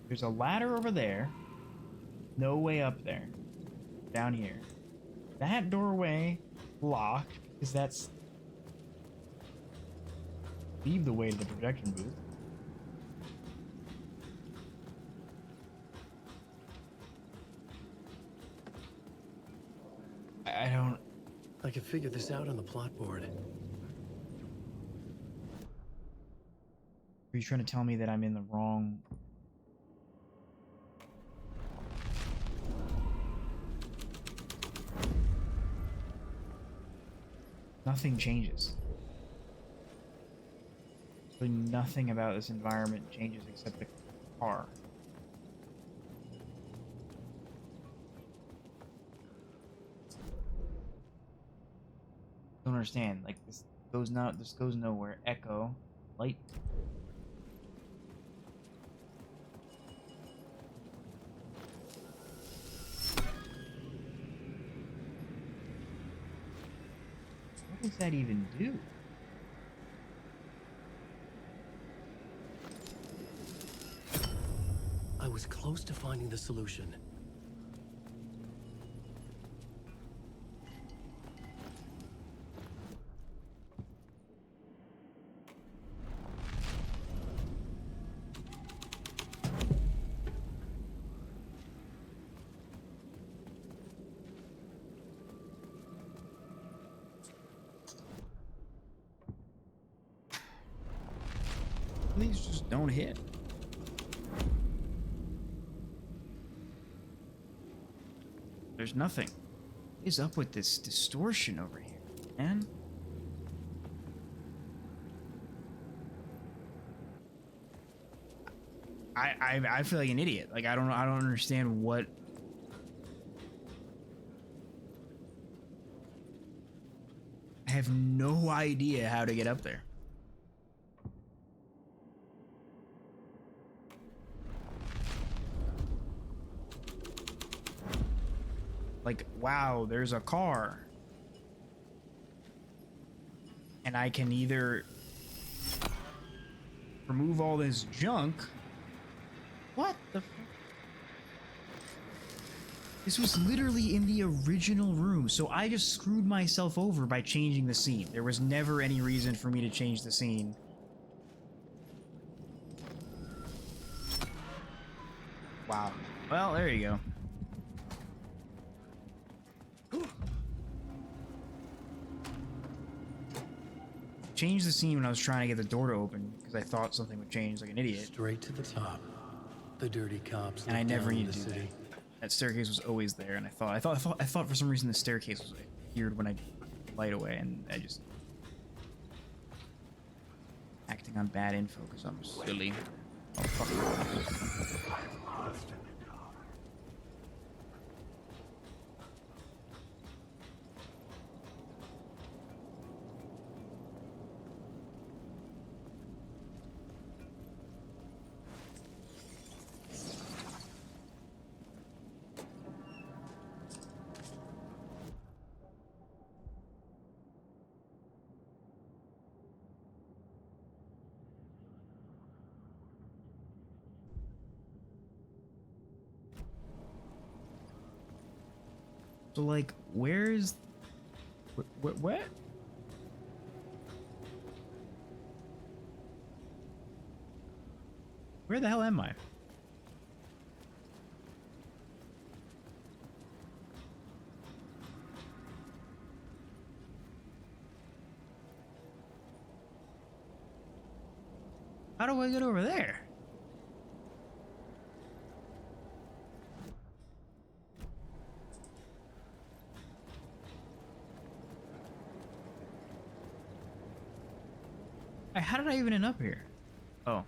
There's a ladder over there. No way up there. Down here. That doorway locked because that's leave the way to the projection booth. I don't. I could figure this out on the plot board. Are you trying to tell me that I'm in the wrong? Nothing changes. Really nothing about this environment changes except the car. Don't understand. Like this goes nowhere. Echo, light. What does that even do? I was close to finding the solution. These just don't hit. There's nothing. What is up with this distortion over here, man? I feel like an idiot. Like I don't understand what. I have no idea how to get up there. Like, wow, there's a car. And I can either remove all this junk. What the fuck? This was literally in the original room, so I just screwed myself over by changing the scene. There was never any reason for me to change the scene. Wow. Well, there you go. Changed the scene when I was trying to get the door to open because I thought something would change like an idiot. Straight to the top. The dirty cops. And I never needed the to do city. that staircase was always there, and I thought for some reason the staircase was weird when I light away, and I just acting on bad info because I'm silly. Oh fuck. So like, where's what? Where the hell am I? How do I get over there? How did I even end up here? Oh.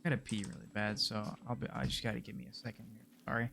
I gotta pee really bad, so I just gotta give me a second here. Sorry.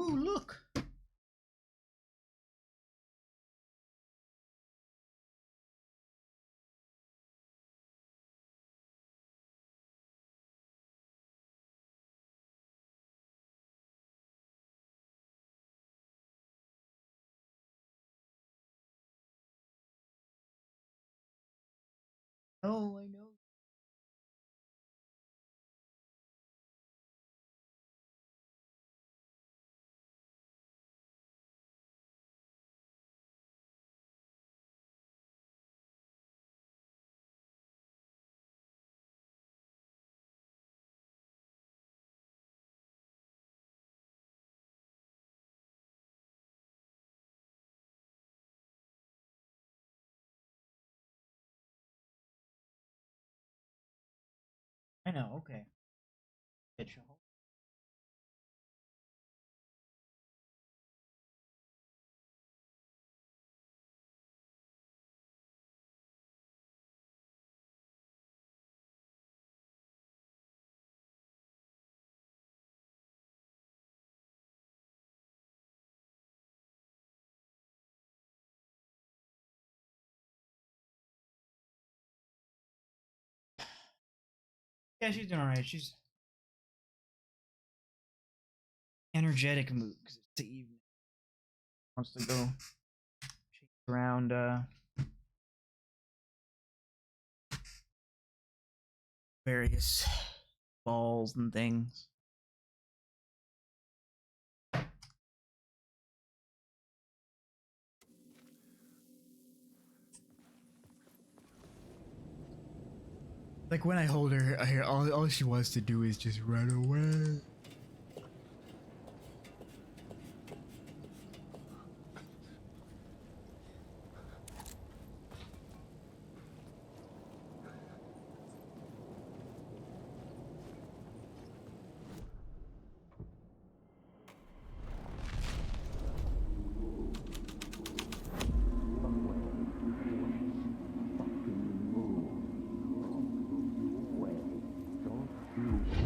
Ooh, look. Oh, I know. I know, okay. Bitch. Yeah, she's doing alright. She's energetic mood because it's the evening. Wants to go chase around various balls and things. Like when I hold her, I hear all she wants to do is just run away.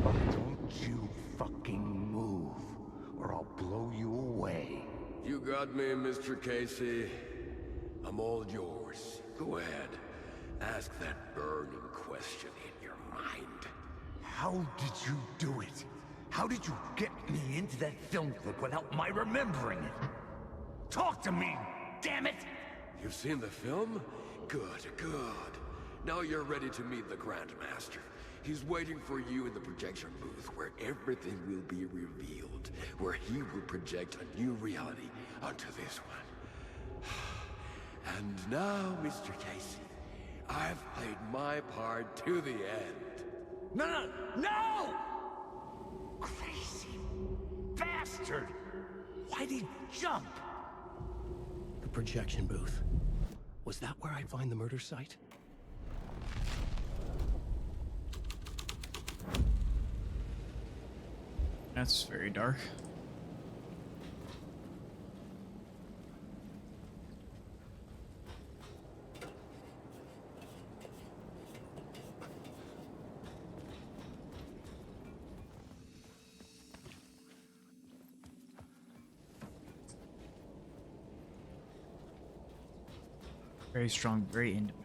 Don't you fucking move, or I'll blow you away. You got me, Mr. Casey. I'm all yours. Go ahead. Ask that burning question in your mind. How did you do it? How did you get me into that film clip without my remembering it? Talk to me, damn it! You've seen the film? Good, good. Now you're ready to meet the Grandmaster. He's waiting for you in the projection booth where everything will be revealed, where he will project a new reality onto this one. And now, Mr. Casey, I've played my part to the end. No! Crazy bastard! Why'd he jump? The projection booth. Was that where I'd find the murder site? That's very dark. Very strong, very independent.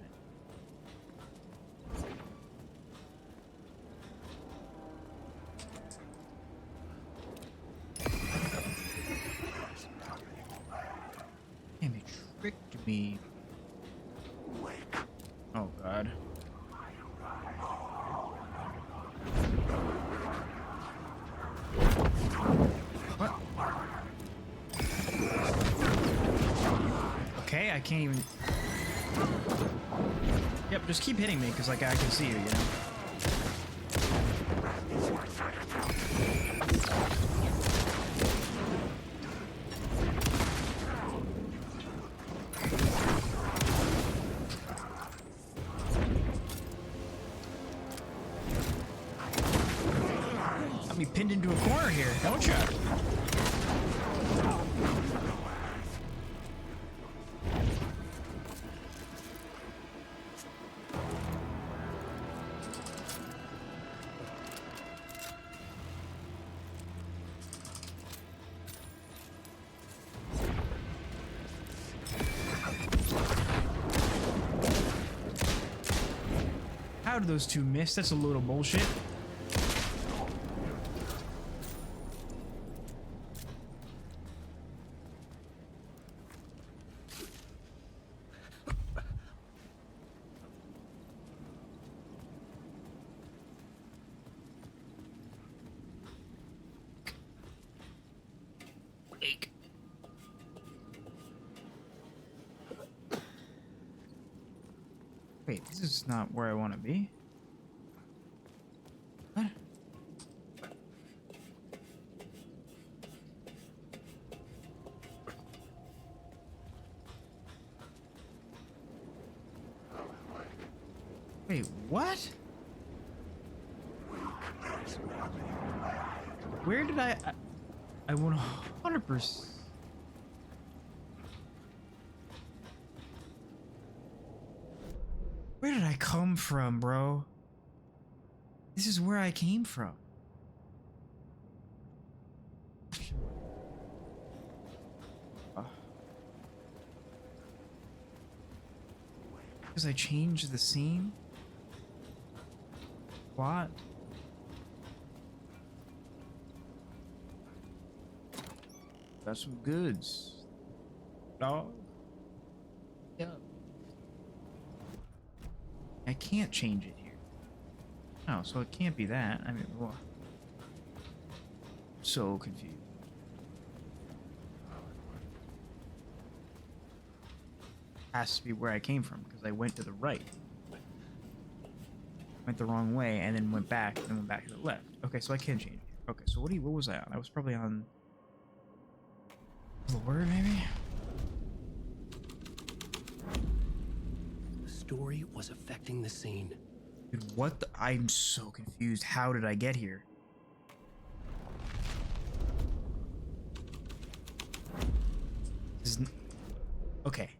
Damn, he tricked me. Oh god. What? Okay, I can't even. Yep, just keep hitting me, because like I can see you, you know? Got me pinned into a corner here, don't ya? How did those two miss? That's a load of bullshit. Wait, this is not where I want to be. What? Wait, what? Where did I 100%. Where did I come from, bro? This is where I came from. Because I changed the scene? What? Got some goods. Dog. Yeah. I can't change it here. Oh, so it can't be that. I mean, what? So confused. Has to be where I came from because I went to the right. Went the wrong way and then went back and then went back to the left. Okay, so I can change it. Okay, so what was I on? I was probably on the word, maybe? The story was affecting the scene. Dude, what the? I'm so confused. How did I get here? This is okay.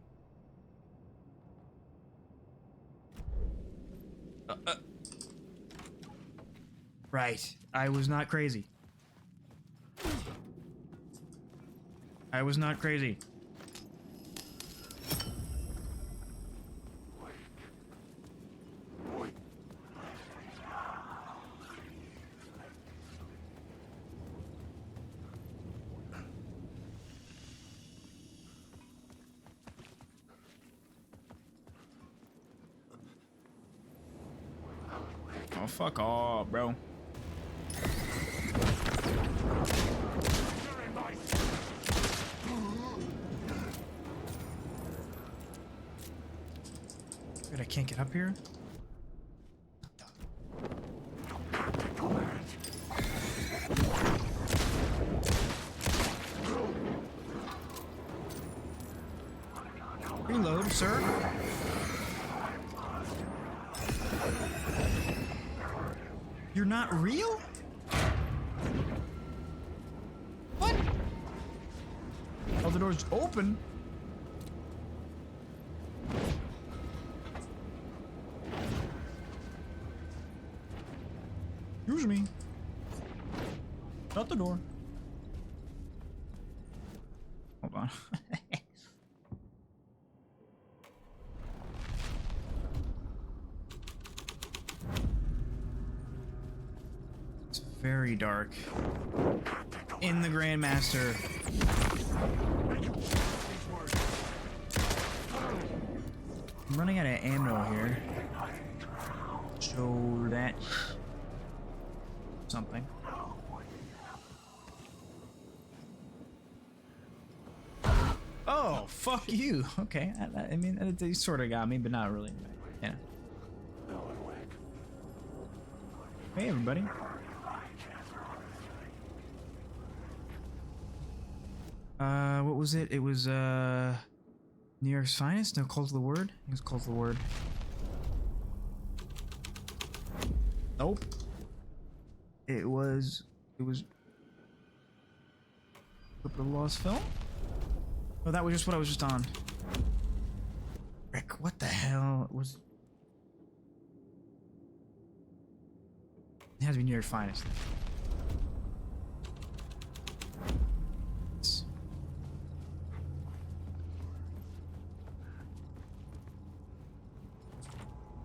Right. I was not crazy. I was not crazy. Oh, fuck off, bro. Wait, I can't get up here? Reload, sir. You're not real? What? Oh, the door's open. Excuse me. Shut the door. Hold on. It's very dark. In the Grandmaster. I'm running out of ammo here. So that something. Oh, fuck you. Okay, I mean, they sort of got me, but not really. Yeah. Hey, everybody. What was it? It was, New York's Finest? No, Cult of the Word? It was Cult of the Word. Nope. It was Clip of the Lost Film? Oh, that was just what I was just on. Rick, what the hell was... It has to be New York's Finest.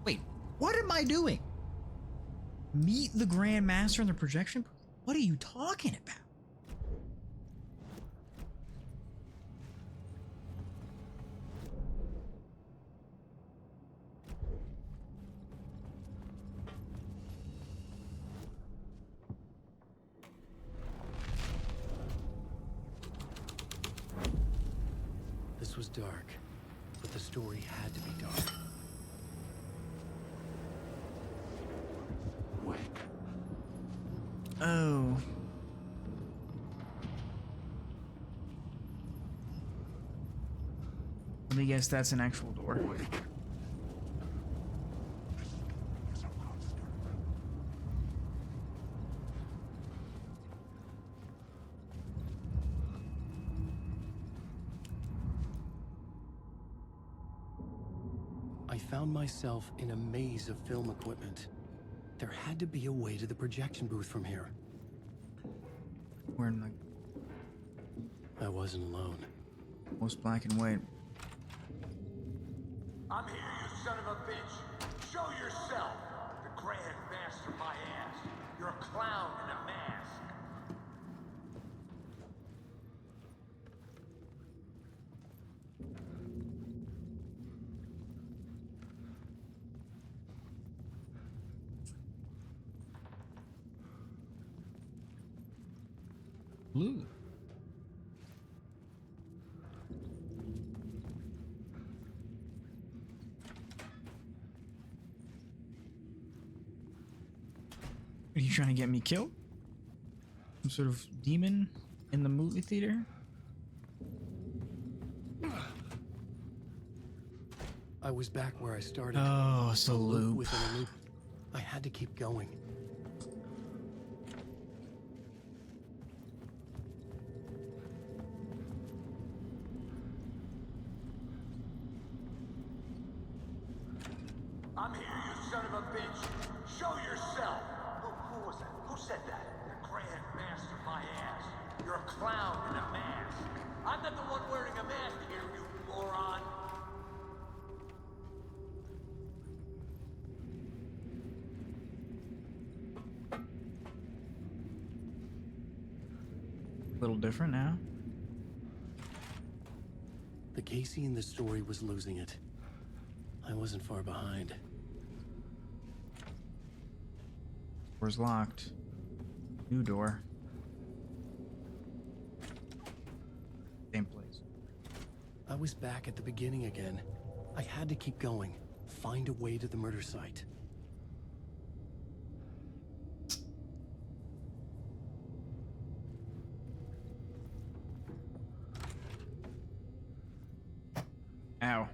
Wait, What am I doing? Meet the Grand Master in the projection? What are you talking about? This was dark, but the story had to be dark. Wake. Oh. Let me guess that's an actual door. Wake. I found myself in a maze of film equipment. There had to be a way to the projection booth from here. We're in like I wasn't alone. most black and white. I'm here, you son of a bitch. Show yourself. The Grand Master, my ass. You're a clown in a mask. Blue. Are you trying to get me killed? Some sort of demon in the movie theater? I was back where I started. Oh, it's a loop. Within a loop. I had to keep going. I'm here, you son of a bitch. Show yourself. Who was that? Who said that? The Grand Master, my ass. You're a clown in a mask. I'm not the one wearing a mask here, you moron. A little different now. The Casey in the story was losing it. I wasn't far behind. Door's locked. New door. Same place. I was back at the beginning again. I had to keep going. Find a way to the murder site. Ow.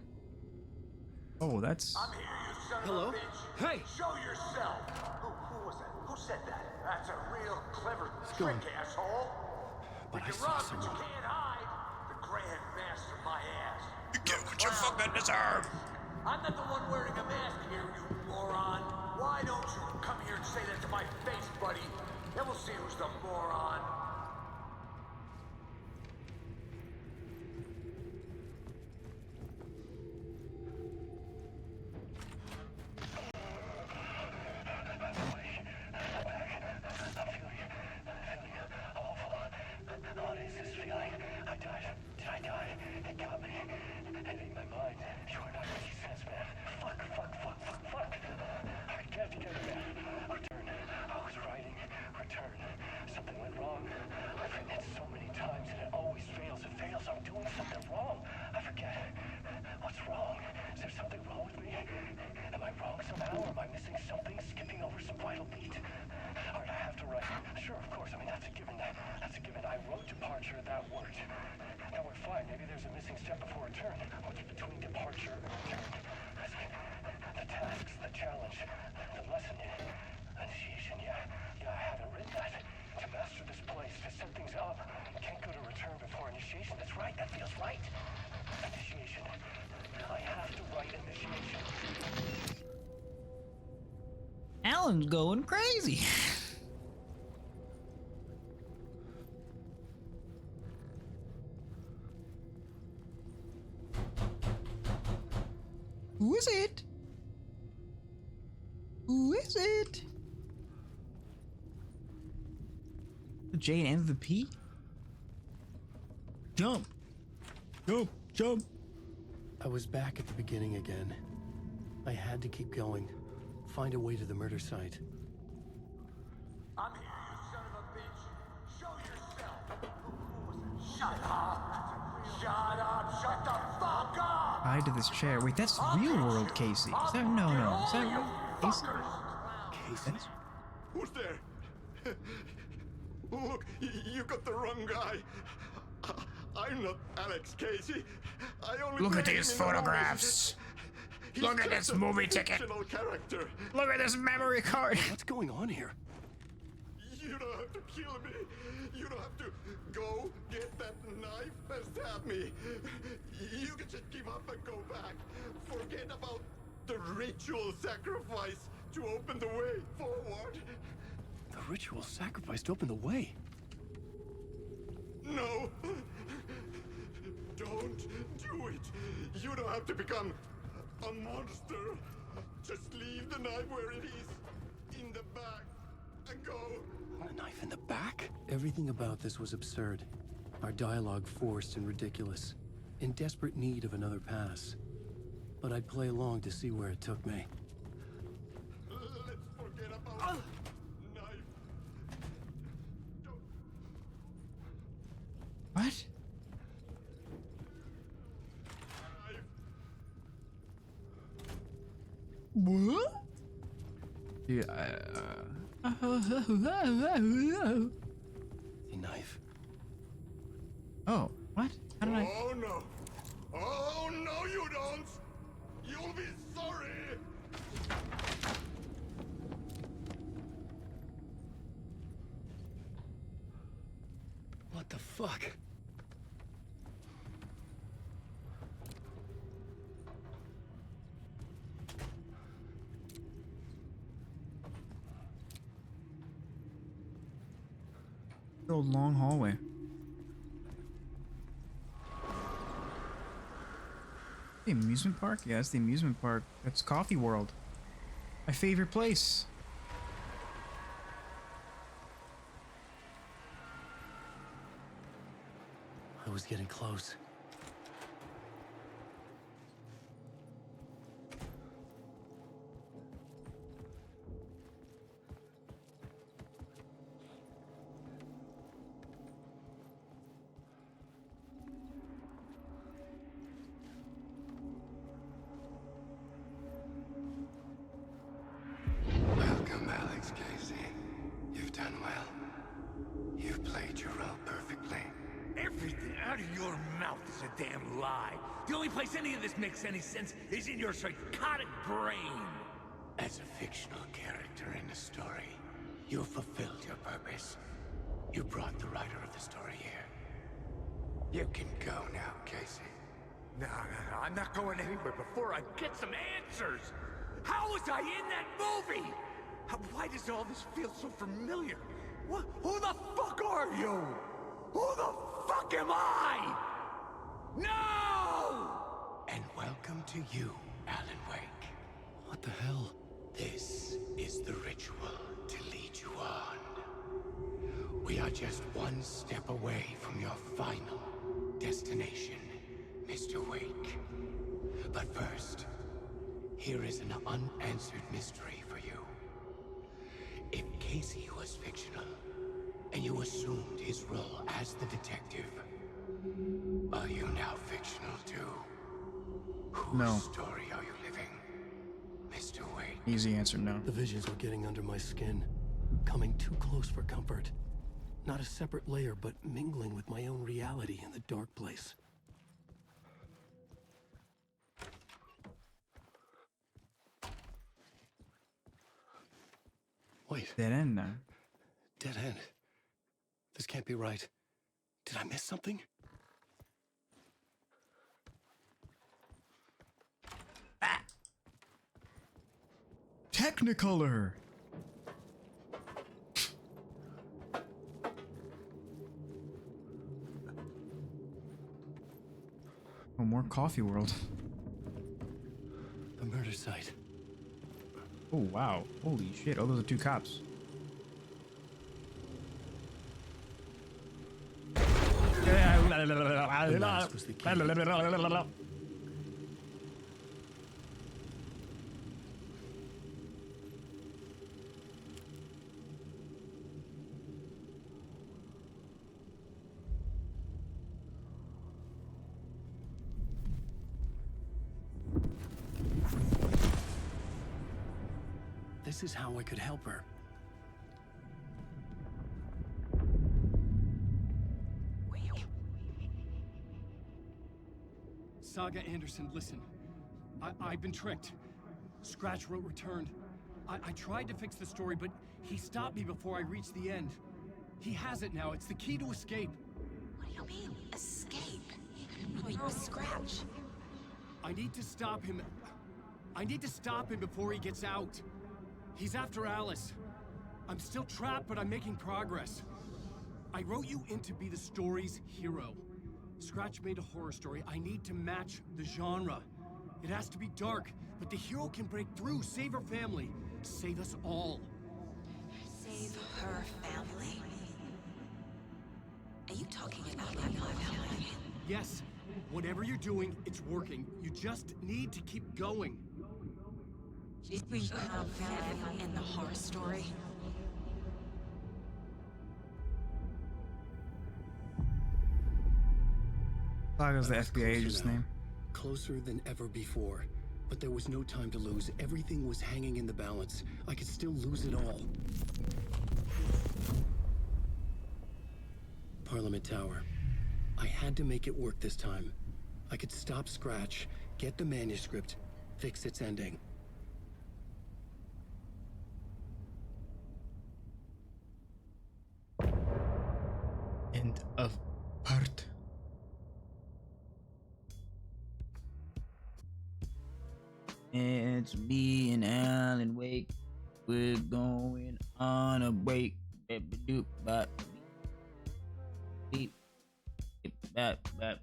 Oh, that's... I'm here, you son Hello? of a bitch. Hey! Show yourself. Who was that? Who said that? That's a real clever going? trick, asshole. But you I can saw run, but someone. you can't hide. The Grand Master, my ass. You get what you fucking deserve! I'm not the one wearing a mask here, you moron. Why don't you come here and say that to my face, buddy? Then we'll see who's the moron. What is this feeling? I died. Did I die? It got me. It ate my mind. You are not making sense, man. Fuck. Alright, get it together, man. Return. I was writing. Return. Something went wrong. I've written it so many times and it always fails. It fails. I'm doing something wrong. I forget. What's wrong? Is there something wrong with me? Am I wrong somehow? Or am I missing something? Skipping over some vital beat? Alright, I have to write. Sure, of course. I mean, that's a given. I wrote departure, that worked. Now we're fine. Maybe there's a missing step before return. What's between departure and return? The tasks, the challenge, the lesson. Initiation, yeah, I haven't written that. To master this place, to set things up. Can't go to return before initiation. That's right, that feels right. Initiation. I have to write initiation. Alan's going crazy. Who is it? Who is it? The J and the P? Jump! Jump! Jump! I was back at the beginning again. I had to keep going. Find a way to the murder site. I'm here, you son of a bitch. Show yourself. Shut up. Shut up. Shut the fuck up. Tied to this chair. Wait, that's real world Casey. Is that no? Is that real Casey? Casey? Who's there? Look, you got the wrong guy. I'm not Alex Casey. I only Look at played these him in the photographs. movies. He's Look at just this a movie ticket. fictional character. Look at this memory card. What's going on here? You don't have to kill me. You don't have to go get that knife and stab me. You can just give up and go back. Forget about the ritual sacrifice to open the way forward. The ritual sacrifice to open the way. No. Don't do it. You don't have to become a monster. Just leave the knife where it is. In the back. And go. A knife in the back? Everything about this was absurd. Our dialogue forced and ridiculous. In desperate need of another pass. But I'd play along to see where it took me. Let's forget about knife. What? What? Yeah. A knife. Oh, what? How did I? Oh no! Oh no, you don't! You'll be sorry! What the fuck? The old long hallway. The amusement park? Yeah, it's the amusement park. That's Coffee World. My favorite place. I was getting close. Welcome, Alex Casey. You've done well. You've played your role perfectly. Everything out of your mouth is a damn lie. The only place any of this makes any sense is in your psychotic brain. As a fictional character in a story, you fulfilled your purpose. You brought the writer of the story here. You can go now, Casey. No, I'm not going anywhere before I get some answers. How was I in that movie? Why does all this feel so familiar? Who the fuck are you? Who the fuck am I? No! And welcome to you, Alan Wake. What the hell? This is the ritual to lead you on. We are just one step away from your final destination, Mr. Wake. But first, here is an unanswered mystery for you. If Casey was fictional, and you assumed his role as the detective, are you now fictional too? Whose No. story are you living, Mr. Wake? Easy answer, no. The visions were getting under my skin. Coming too close for comfort. Not a separate layer, but mingling with my own reality in the dark place. Wait. Dead end now. Dead end. This can't be right. Did I miss something? Technicolor. Oh, more Coffee World. The murder site. Oh, wow. Holy shit. Oh, those are two cops. The mask was the key. This is how I could help her. Saga Anderson, listen. I've been tricked. Scratch wrote returned. I tried to fix the story, but he stopped me before I reached the end. He has it now. It's the key to escape. What do you mean, escape? Wait, Scratch. I need to stop him. I need to stop him before he gets out. He's after Alice. I'm still trapped, but I'm making progress. I wrote you in to be the story's hero. Scratch made a horror story. I need to match the genre. It has to be dark, but the hero can break through, save her family, save us all. Save her family? Are you talking about my family? Yes. Whatever you're doing, it's working. You just need to keep going. Did we have family in the horror story? Saga's the I was FBI agent's closer now. name. Closer than ever before. But there was no time to lose. Everything was hanging in the balance. I could still lose it all. Parliament Tower. I had to make it work this time. I could stop Scratch, get the manuscript, fix its ending. End of part. It's me and Alan Wake. We're going on a break. Beep, bop, beep, beep, bop, bop.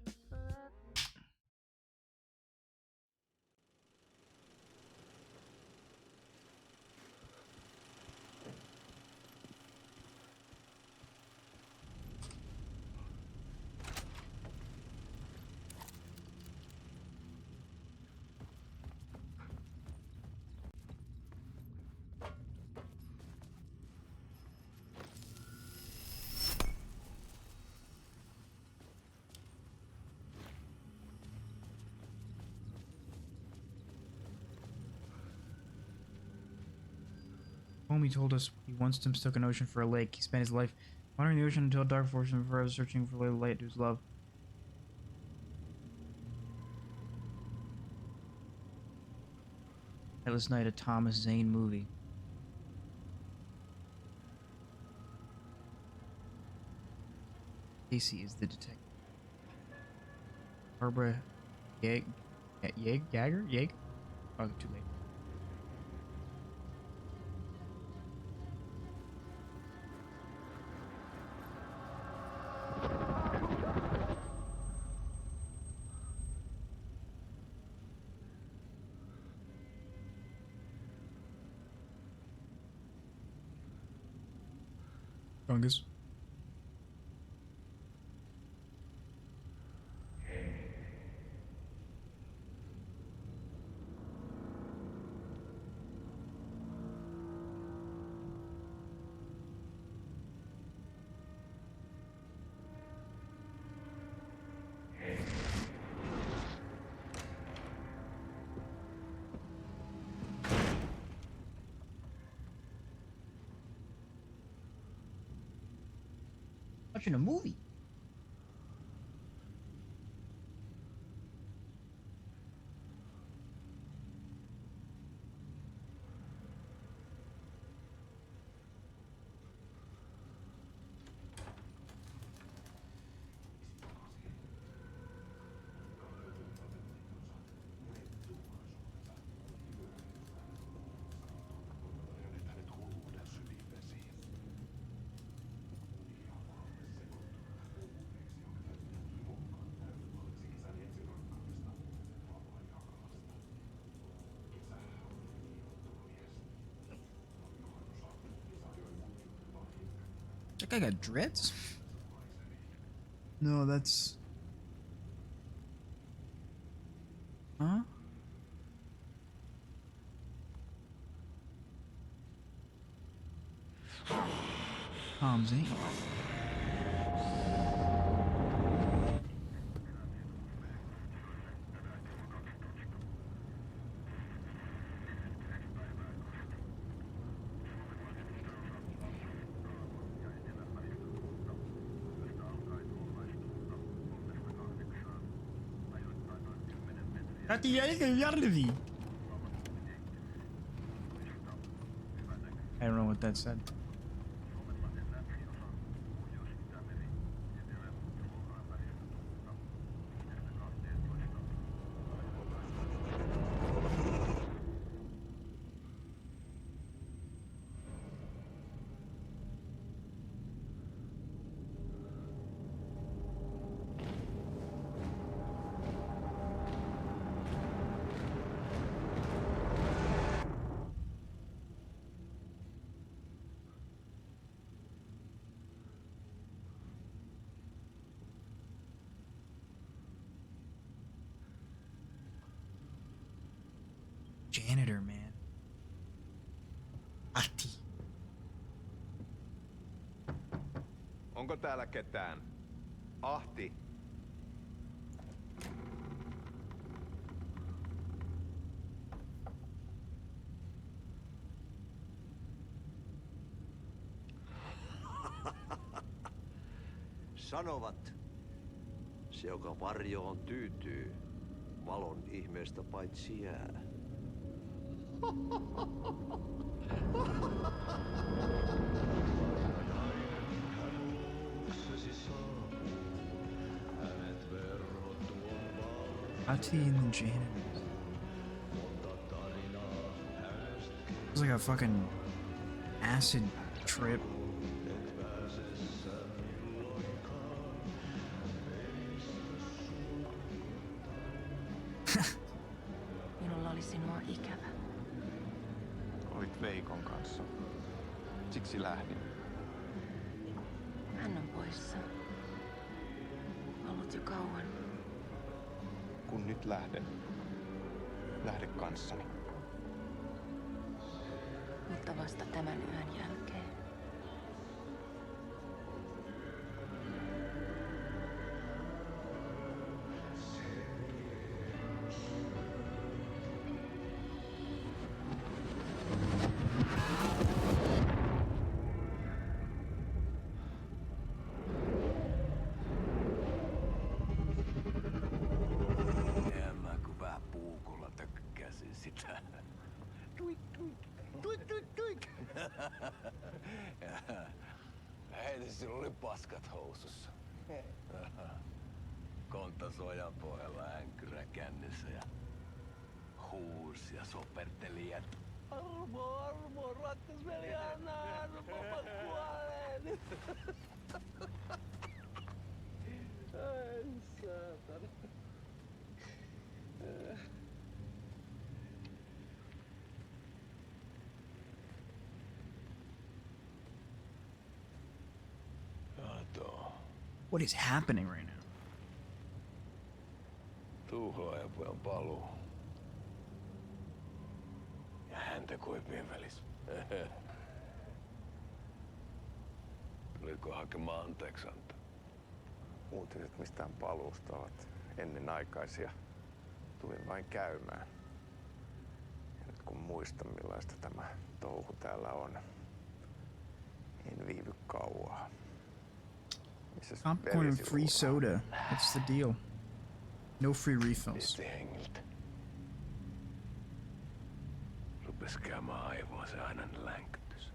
Homie told us he once mistook an ocean for a lake. He spent his life wandering the ocean until dark forced him forever searching for light to his love. Last night, a Thomas Zane movie. Casey is the detective. Barbara Gagger? Oh, too late. Fungus. Watching a movie. That guy got dreads? No, that's... Huh? Tom Zane. I don't know what that said. Janitor, man. Ahti. Onko täällä ketään? Ahti. Sanovat, se joka varjoon tyytyy, valon ihmeestä paitsi jää. Ahti and the janitors. It's like a fucking acid trip. Minulla oli sinua ikävä. Olit Veikon kanssa. Siksi lähdin. Hän on poissa. Ollut jo kauan. Kun nyt lähden, lähde kanssani. Mutta vasta tämän yön jälkeen. Mä kun vähän puukolla tökkäsin sitä. Tuik, tuik, tuik, tuik, tuik. Hei, sillä oli paskat housussa. Kontas ojan pohjalla änkyrä kännissä ja huusi ja soperteli ja armo, rakkasveli, anna armo, mä kuolen. Ai saatana. What is happening right now? Tuhlaajapojan paluu. Ja häntä koipien välis. Tuliko hakemaan anteeksiantoa? Uutiset mistään paluusta ovat ennenaikaisia. Tulin vain käymään. Ja nyt kun muistan millaista tämä touhu täällä on, en viivy kauaa. Popcorn and free soda. That's the deal. No free refills. Rupes käymään aivoa se aina länkytys.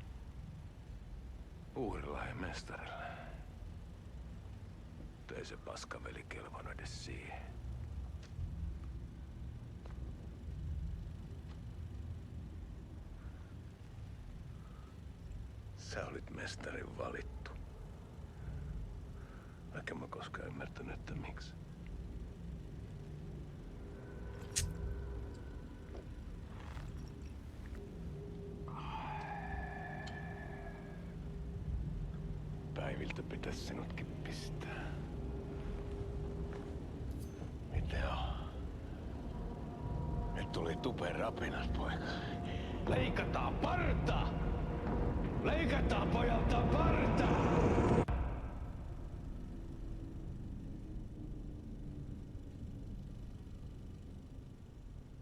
Uurilla ja mestarilla. Mutta ei se paskaveli kelvannut edes siihen. Sä olit mestarin valittu. Vaikka mä koskaan ymmärtänyt, että miksi. Mistä pitäisi sinutkin pistää? Mitä on? Nyt tuli tuperapinat, poika. Leikataan parta! Leikataan pojalta parta!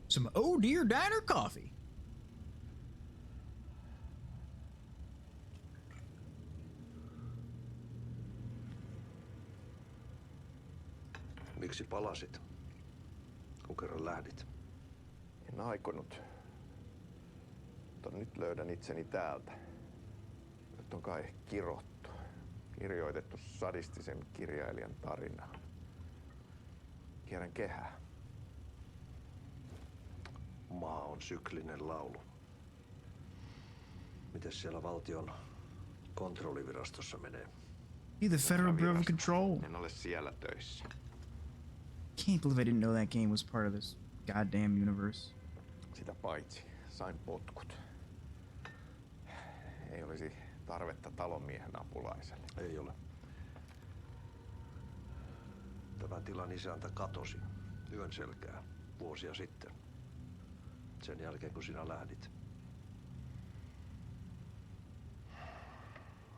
Some Oh Dear Diner coffee. Miksi palasit, kun kerran lähdit? En aikonut. Mutta nyt löydän itseni täältä. Nyt on kai kirottu. Kirjoitettu sadistisen kirjailijan tarinaa. Kierrän kehää. Maa on syklinen laulu. Mites siellä valtion kontrollivirastossa menee? Be the Federal Bureau of Control. En ole siellä töissä. Can't believe I didn't know that game was part of this goddamn universe. Sitä paitsi sain potkut. Ei olisi tarvetta talonmiehen apulaiselle. Ei ole. Tämän tilan isäntä katosi yön selkää vuosia sitten. Sen jälkeen kun sinä lähdit.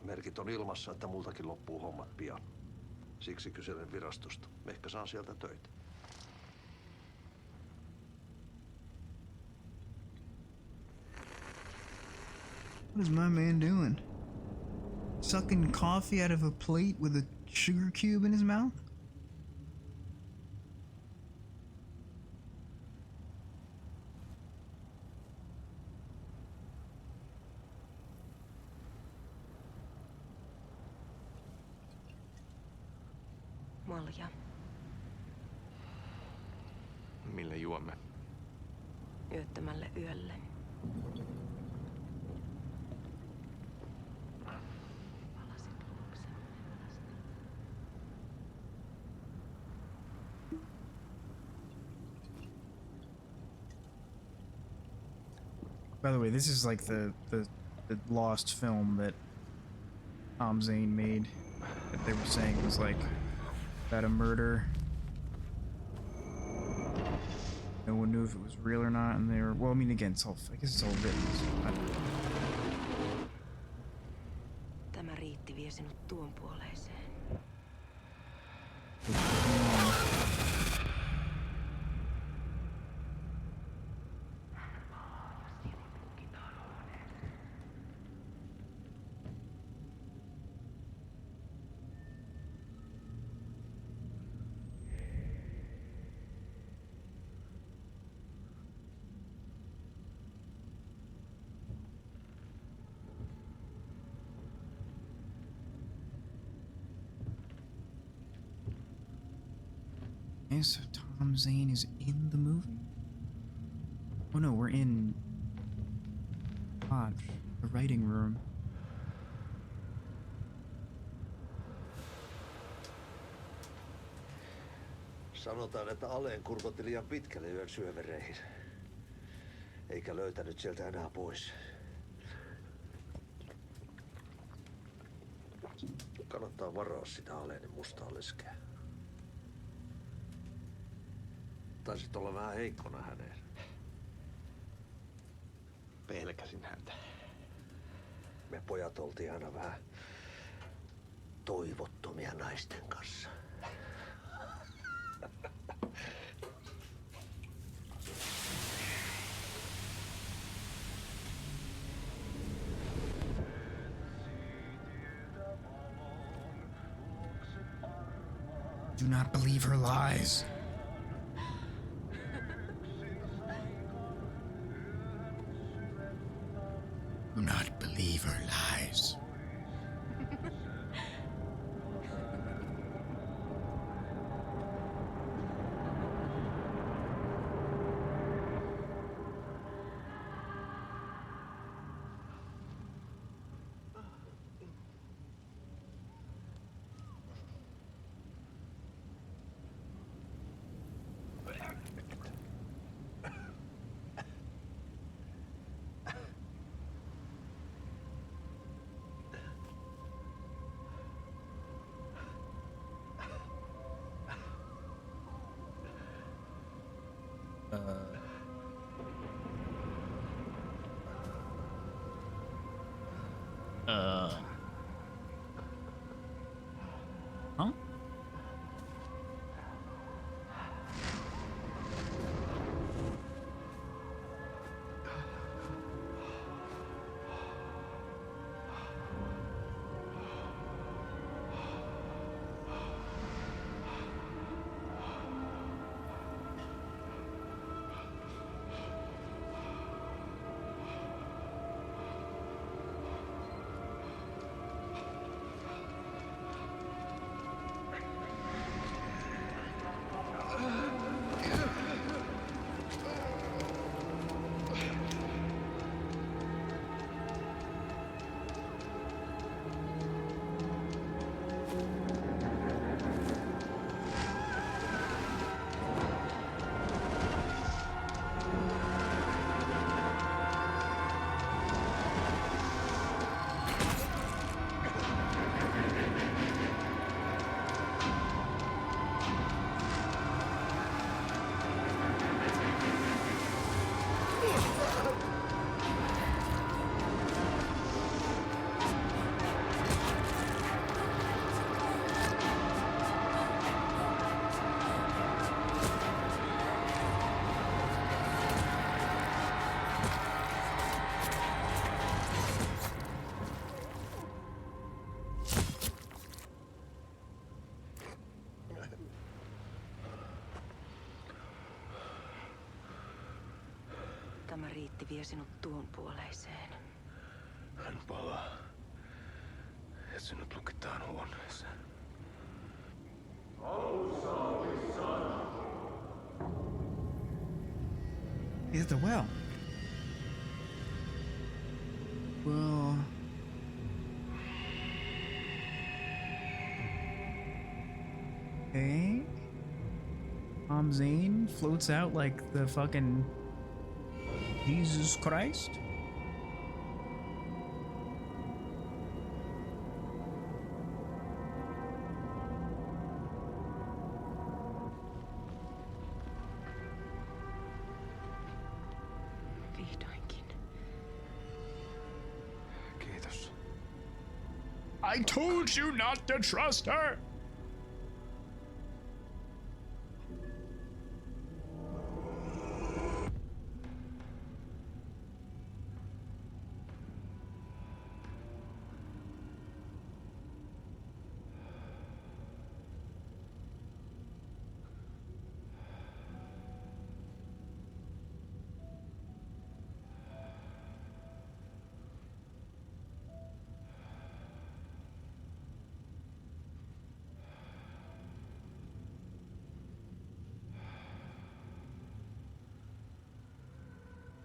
Merkit on ilmassa, että multakin loppuu hommat pian. Siksi kyselen virastosta. Ehkä saan sieltä töitä. What is my man doing? Sucking coffee out of a plate with a sugar cube in his mouth? Malja. Mille juomme? Yöttömälle yölle. By the way, this is like the lost film that Tom Zane made that they were saying was like about a murder. No one knew if it was real or not, and they were, well, I mean, again, it's all, I guess it's all written, so I don't know. Tämä riitti vie sinut tuon puoleiseen. Okay, so Tom Zane is in the movie? Oh no, we're in Lodge, the writing room. Sanotaan, että Aleen kurkotti liian pitkälle yön syövereihin. Eikä löytänyt sieltä enää pois. Kannattaa varaa sitä Aleenin mustaa leskeä. Taisit olla vähän heikkona häneen. Pelkäsin häntä. Me pojat oltiin aina vähän toivottomia naisten kanssa. Do not believe her lies. Do not believe her lies. riitti vie sinut tuon puoleiseen. Hän palaa. Ja sinut lukitaan huoneeseen. He's at the well. Well. Okay. Tom Zane floats out like the fucking Jesus Christ. Vihdoinkin. Kiitos. I told you not to trust her.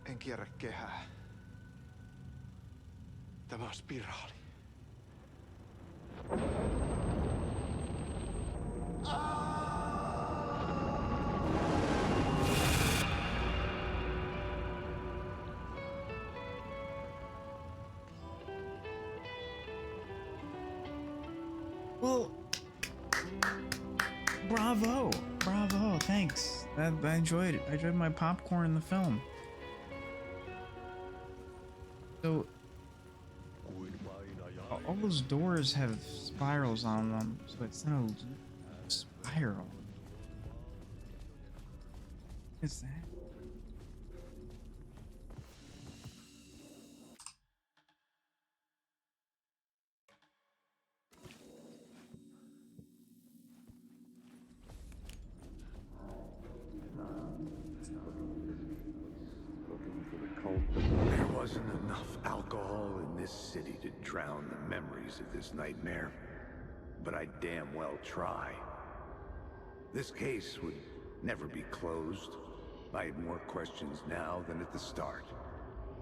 En kierrä kehää. Tämä on spiraali. Well, bravo, thanks. I enjoyed it. I enjoyed my popcorn in the film. So, all those doors have spirals on them, so it's not a spiral. What is that? There wasn't enough alcohol in this city to drown the memories of this nightmare, but I damn well try. This case would never be closed. I had more questions now than at the start.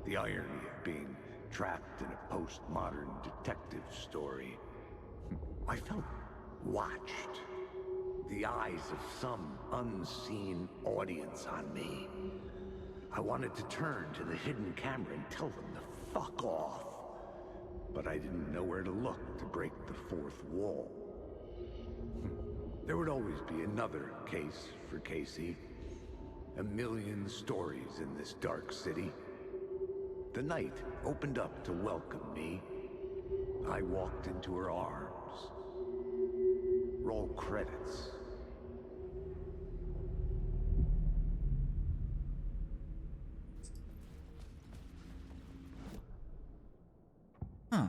The irony of being trapped in a postmodern detective story. I felt watched. The eyes of some unseen audience on me. I wanted to turn to the hidden camera and tell them to fuck off. But I didn't know where to look to break the fourth wall. There would always be another case for Casey. A million stories in this dark city. The night opened up to welcome me. I walked into her arms. Roll credits. Huh.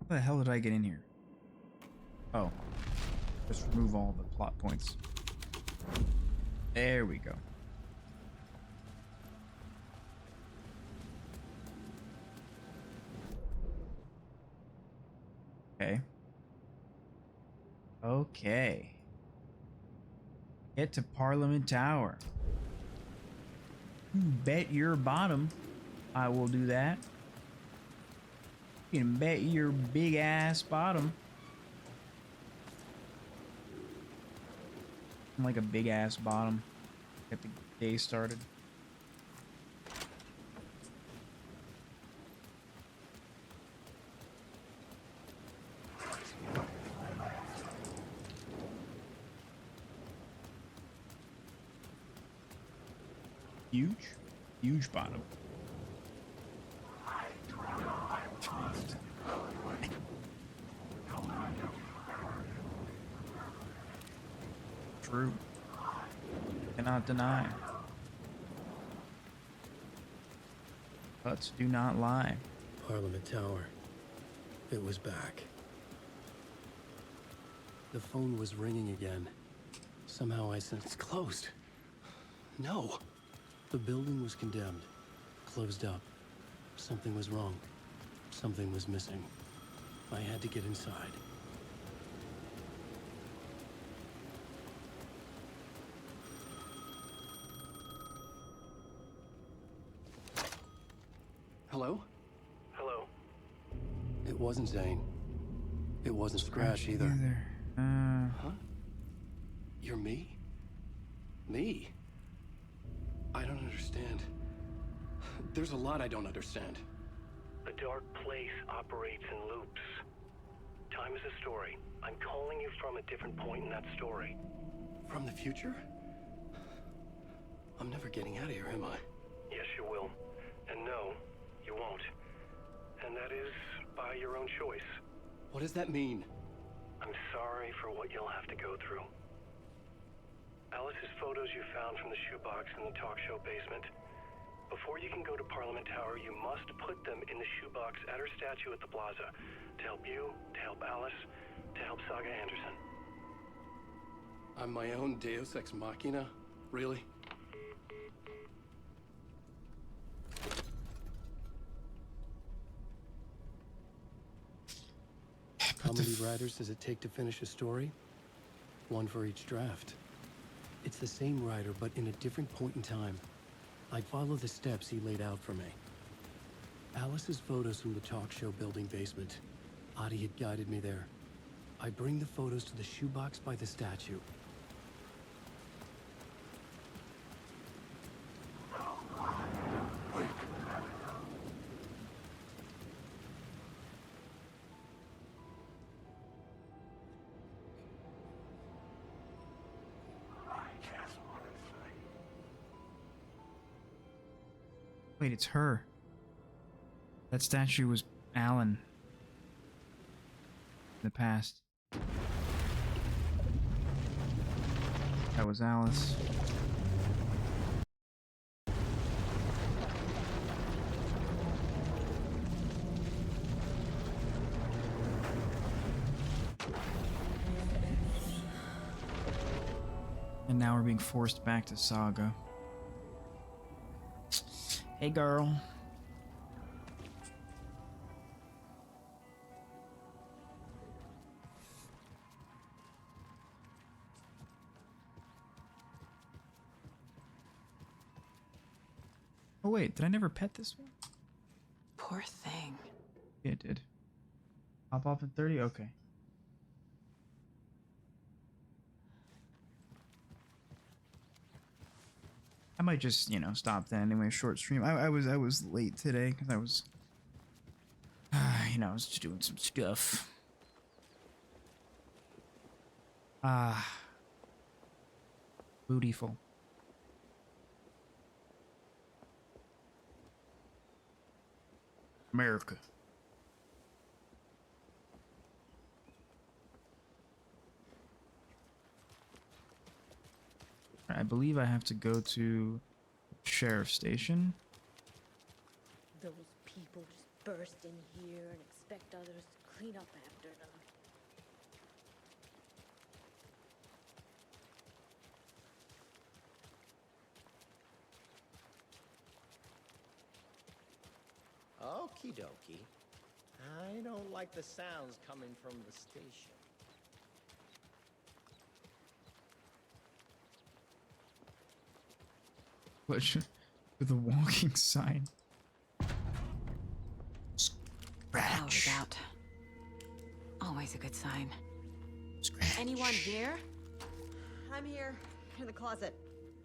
How the hell did I get in here? Oh. Just remove all the plot points. There we go. Okay. Okay. Get to Parliament Tower. Bet your bottom I will do that. You can bet your big ass bottom. I'm like a big ass bottom. Get the day started. Huge bottom. True. Cannot deny. Huts do not lie. Parliament Tower. It was back. The phone was ringing again. Somehow I sensed it's closed. No. The building was condemned. Closed up. Something was wrong. Something was missing. I had to get inside. Hello? Hello. It wasn't Zane. It wasn't Scratch either. Huh? You're me? Me? I don't understand. There's a lot I don't understand. The dark place operates in loops. Time is a story. I'm calling you from a different point in that story. From the future? I'm never getting out of here, am I? Yes, you will. And no, you won't. And that is by your own choice. What does that mean? I'm sorry for what you'll have to go through. Alice's photos you found from the shoebox in the talk show basement. Before you can go to Parliament Tower, you must put them in the shoebox at her statue at the plaza. To help you, to help Alice, to help Saga Anderson. I'm my own Deus Ex Machina? Really? How many writers does it take to finish a story? One for each draft. It's the same writer, but in a different point in time. I follow the steps he laid out for me. Alice's photos from the talk show building basement. Adi had guided me there. I bring the photos to the shoebox by the statue. Wait, it's her. That statue was Alan. In the past. That was Alice. And now we're being forced back to Saga. Hey, girl. Oh, wait, did I never pet this one? Poor thing. Yeah, it did. Pop off at 30? Okay. I might just, you know, stop that anyway. Short stream. I was late today because I was, you know, I was just doing some stuff. Beautiful. America. I believe I have to go to sheriff's station. Those people just burst in here and expect others to clean up after them. Okie dokie. I don't like the sounds coming from the station. With a walking sign. Power's out. Always a good sign. Anyone here? I'm here, in the closet.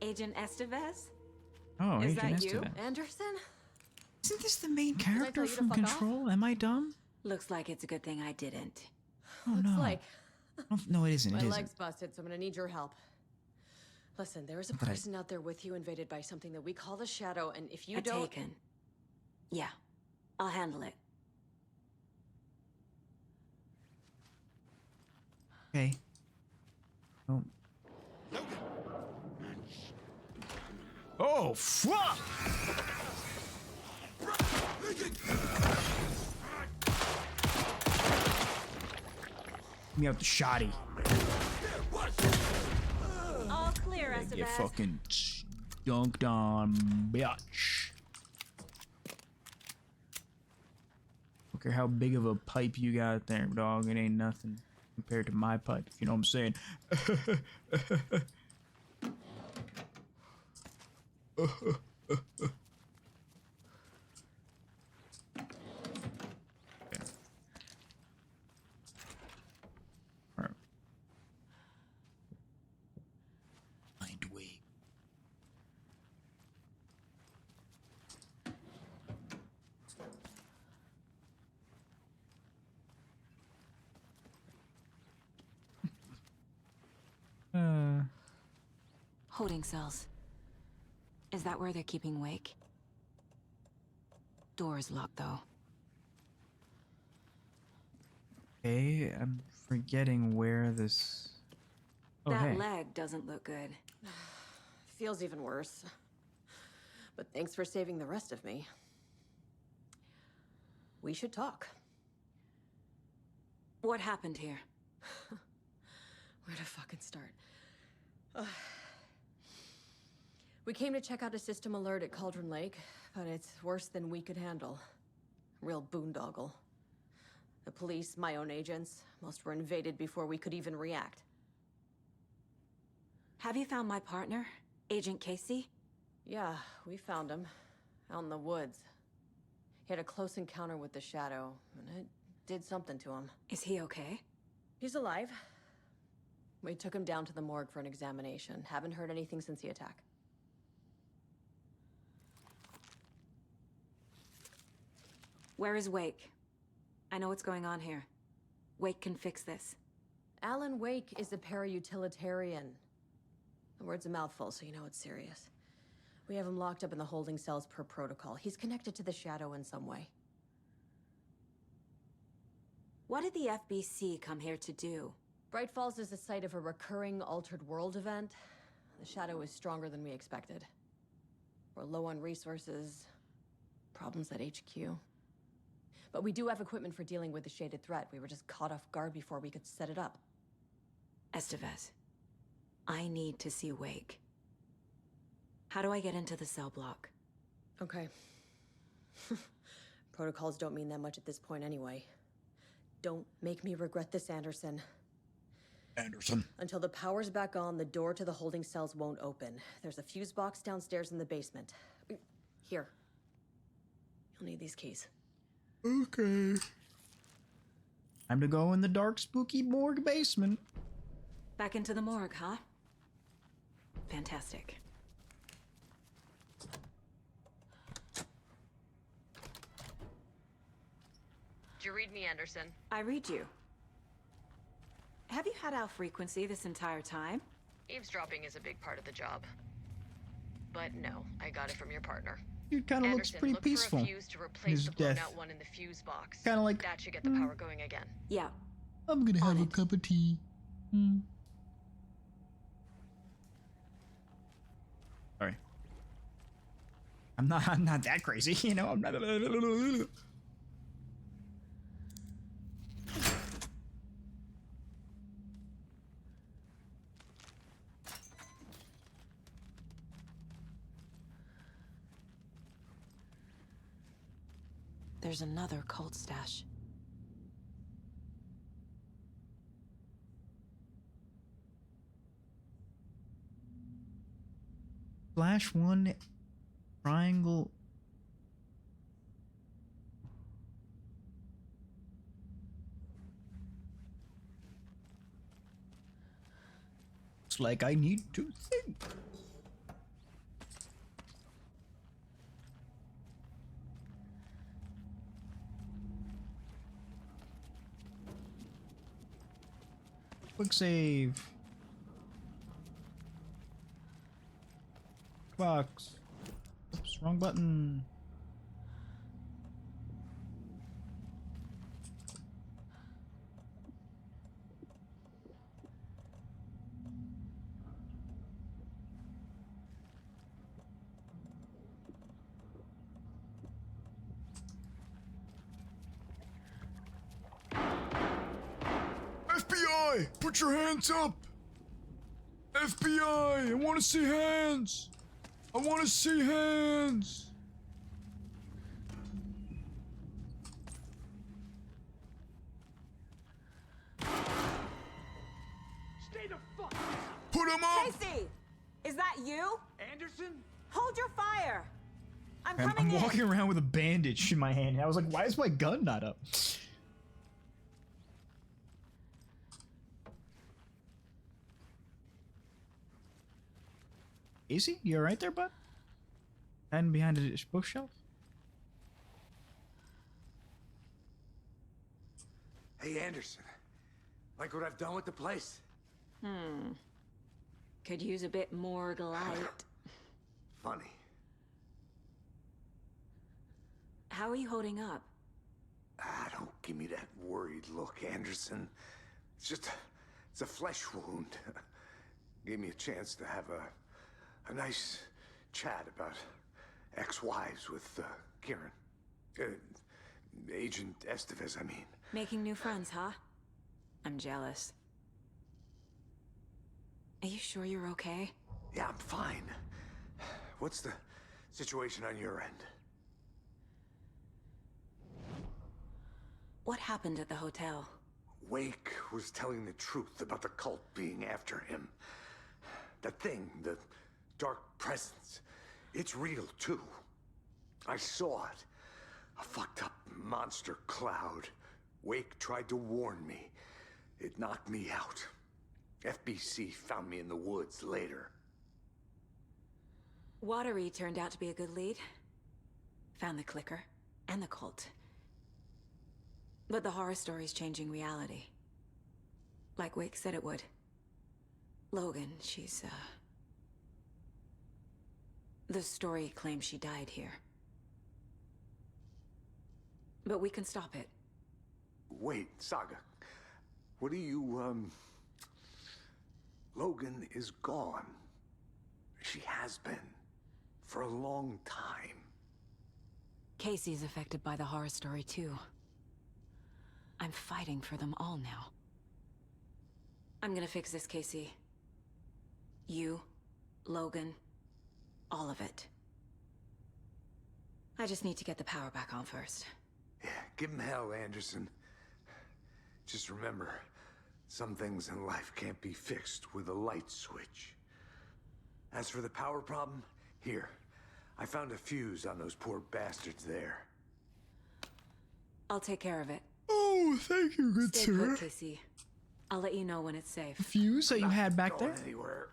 Agent Estevez? Oh, Is Agent that you? Estevez. Anderson? Isn't this the main Did I tell character you to from fuck off? Control? Am I dumb? Looks like it's a good thing I didn't. Oh Looks no. like No, it isn't. my It leg's isn't. busted, so I'm gonna need your help. Listen, there is a But I- person out there with you invaded by something that we call the Shadow, and if you A don't... Taken. Yeah, I'll handle it. Okay. Oh. Oh, fuck! me out the shoddy. All clear, Get Estevez. fucking dunked on, bitch. Don't care how big of a pipe you got there, dog. It ain't nothing compared to my pipe, if you know what I'm saying. Mind wave. Holding cells. Is that where they're keeping Wake? Door is locked, though. Okay, I'm forgetting where this. Oh, that hey. leg doesn't look good. Feels even worse. But thanks for saving the rest of me. We should talk. What happened here? Where to fucking start? We came to check out a system alert at Cauldron Lake, but it's worse than we could handle. Real boondoggle. The police, my own agents, most were invaded before we could even react. Have you found my partner, Agent Casey? Yeah, we found him. Out in the woods. He had a close encounter with the Shadow, and it did something to him. Is he okay? He's alive. We took him down to the morgue for an examination. Haven't heard anything since the attack. Where is Wake? I know what's going on here. Wake can fix this. Alan Wake is a para-utilitarian. The word's a mouthful, so you know it's serious. We have him locked up in the holding cells per protocol. He's connected to the Shadow in some way. What did the FBC come here to do? Bright Falls is the site of a recurring Altered World event. The Shadow is stronger than we expected. We're low on resources, problems at HQ. But we do have equipment for dealing with the shaded threat. We were just caught off guard before we could set it up. Estevez, I need to see Wake. How do I get into the cell block? Okay. Protocols don't mean that much at this point anyway. Don't make me regret this, Anderson. Anderson. Until the power's back on, the door to the holding cells won't open. There's a fuse box downstairs in the basement. Here. You'll need these keys. Okay. Time to go in the dark, spooky morgue basement. Back into the morgue, huh? Fantastic. Did you read me, Anderson? I read you. Have you had our frequency this entire time? Eavesdropping is a big part of the job. But no, I got it from your partner. He kind of looks pretty peaceful. For a fuse to in replace his the blown death. out one in the fuse box. Kind of like. That should get the power going again. Yeah. I'm gonna have a cup of tea. Sorry. I'm not that crazy, you know. I'm not. There's another cult stash. Flash one triangle. Looks like I need to think. Quick save. Box. Oops, wrong button. FBI! FBI! Put your hands up! FBI! I want to see hands! I want to see hands! Stay the fuck Put him up! Casey! Is that you? Anderson? Hold your fire! I'm I'm coming in! walking around with a bandage in my hand. I was like, why is my gun not up? Easy? You alright there, bud? Hiding behind a bookshelf? Hey, Anderson. Like what I've done with the place? Could use a bit more light. Funny. How are you holding up? Ah, don't give me that worried look, Anderson. It's a flesh wound. Gave me a chance to have a nice chat about ex-wives with Kieran. Agent Estevez, I mean. Making new friends, huh? I'm jealous. Are you sure you're okay? Yeah, I'm fine. What's the situation on your end? What happened at the hotel? Wake was telling the truth about the cult being after him. That thing, the dark presence, it's real too. I saw it. A fucked up monster cloud. Wake tried to warn me. It knocked me out. FBC found me in the woods later. Watery turned out to be a good lead. Found the clicker and the cult. But the horror story's changing reality. Like Wake said it would. Logan, she's, the story claims she died here. But we can stop it. Wait, Saga. What do you, Logan is gone. She has been. For a long time. Casey's affected by the horror story, too. I'm fighting for them all now. I'm gonna fix this, Casey. You, Logan, all of it. I just need to get the power back on first. Yeah, give him hell, Anderson. Just remember, some things in life can't be fixed with a light switch. As for the power problem, here. I found a fuse on those poor bastards there. I'll take care of it. Oh, thank you, good Stay sir. put, Casey. I'll let you know when it's safe. Fuse that you had back Going there? anywhere.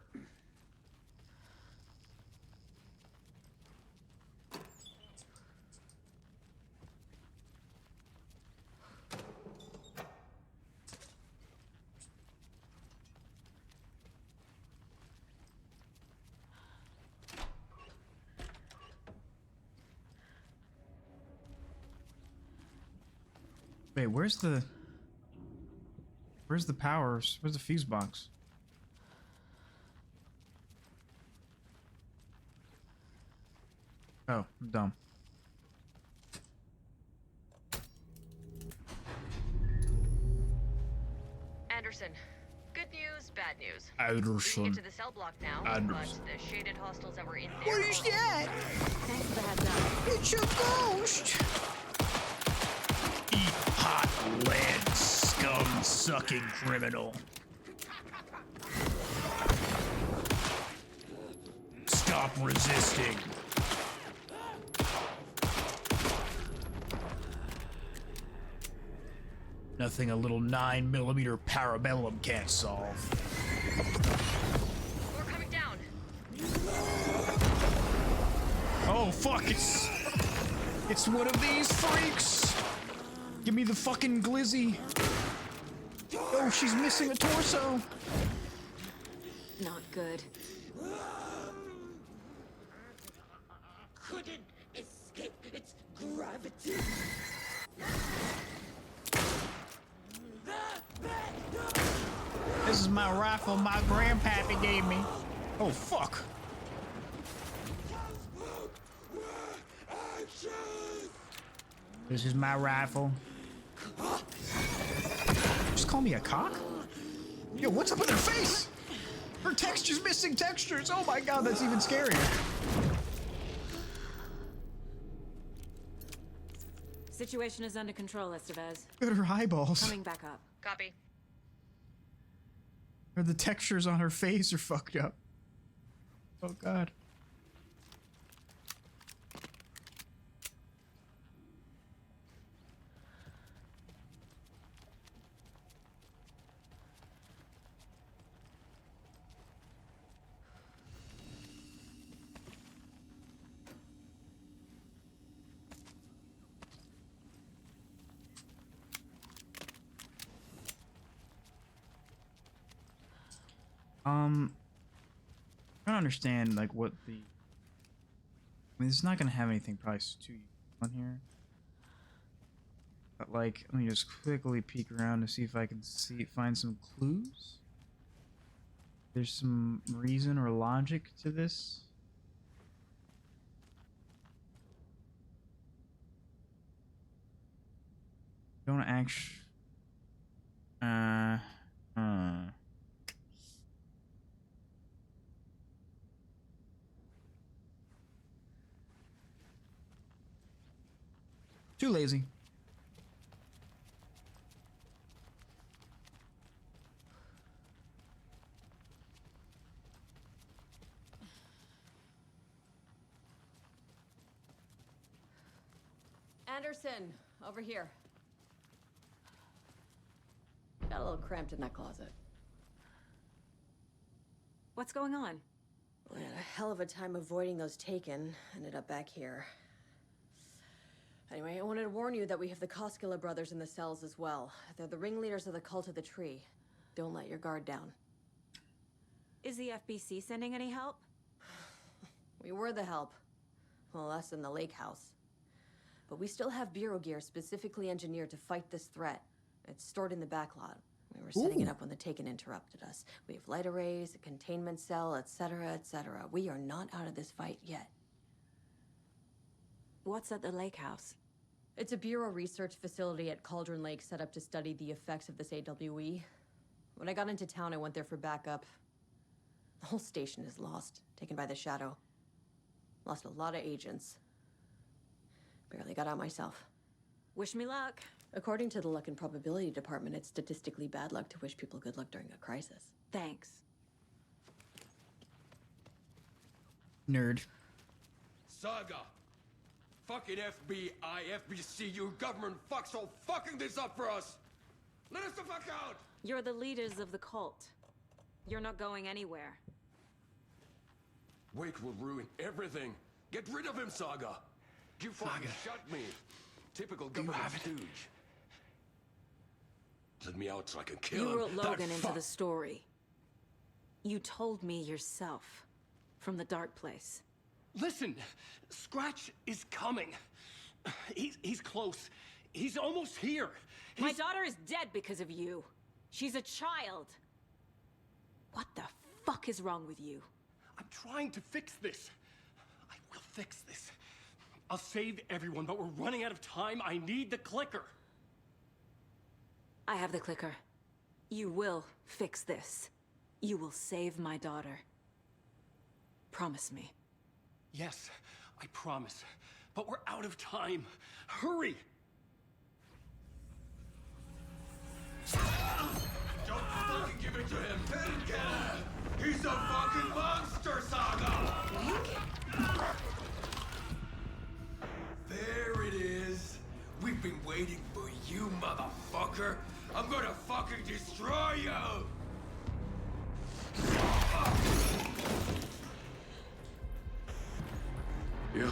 Wait, where's the powers? Where's the fuse box? Oh, I'm dumb. Anderson, good news, bad news. Anderson. We can get to the cell block now, Anderson. but the shaded hostiles that were in there. What is that? Thanks for the heads up. It's a ghost! Eat hot lead, scum-sucking criminal. Stop resisting. Nothing a little 9mm parabellum can't solve. We're coming down. Oh fuck, it's one of these freaks. Give me the fucking glizzy. Oh, she's missing a torso. Not good. Couldn't escape its gravity. This is my rifle my grandpappy gave me. Oh fuck. This is my rifle. Just call me a cock? Yo, what's up with her face? Her texture's missing textures. Oh my god, that's even scarier. Situation is under control, Estevez. Look at her eyeballs. Coming back up. Copy. Or the textures on her face are fucked up. Oh god. I don't understand like what the. I mean, it's not gonna have anything probably too on here. But like, let me just quickly peek around to see if I can find some clues. There's some reason or logic to this. Don't actually. Too lazy. Anderson, over here. Got a little cramped in that closet. What's going on? We had a hell of a time avoiding those taken. Ended up back here. Anyway, I wanted to warn you that we have the Koskela brothers in the cells as well. They're the ringleaders of the Cult of the Tree. Don't let your guard down. Is the FBC sending any help? We were the help. Well, less than the lake house. But we still have Bureau gear specifically engineered to fight this threat. It's stored in the backlot. We were setting it up when the Taken interrupted us. We have light arrays, a containment cell, etc., etc. We are not out of this fight yet. What's at the lake house? It's a Bureau research facility at Cauldron Lake set up to study the effects of this AWE. When I got into town, I went there for backup. The whole station is lost, taken by the Shadow. Lost a lot of agents. Barely got out myself. Wish me luck. According to the Luck and Probability Department, it's statistically bad luck to wish people good luck during a crisis. Thanks. Nerd. Saga! Fucking FBI, FBC, you government fucks all fucking this up for us! Let us the fuck out! You're the leaders of the cult. You're not going anywhere. Wake will ruin everything. Get rid of him, Saga! You fucking shut me. Typical government stooge. Let me out so I can kill him. You wrote Logan That into fuck- the story. You told me yourself. From the dark place. Listen, Scratch is coming. He's close. He's almost here. My daughter is dead because of you. She's a child. What the fuck is wrong with you? I'm trying to fix this. I will fix this. I'll save everyone, but we're running out of time. I need the clicker. I have the clicker. You will fix this. You will save my daughter. Promise me. Yes, I promise. But we're out of time. Hurry! Don't fucking give it to him! Get him! He's a fucking monster, Saga! There it is! We've been waiting for you, motherfucker! I'm gonna fucking destroy you! Yeah.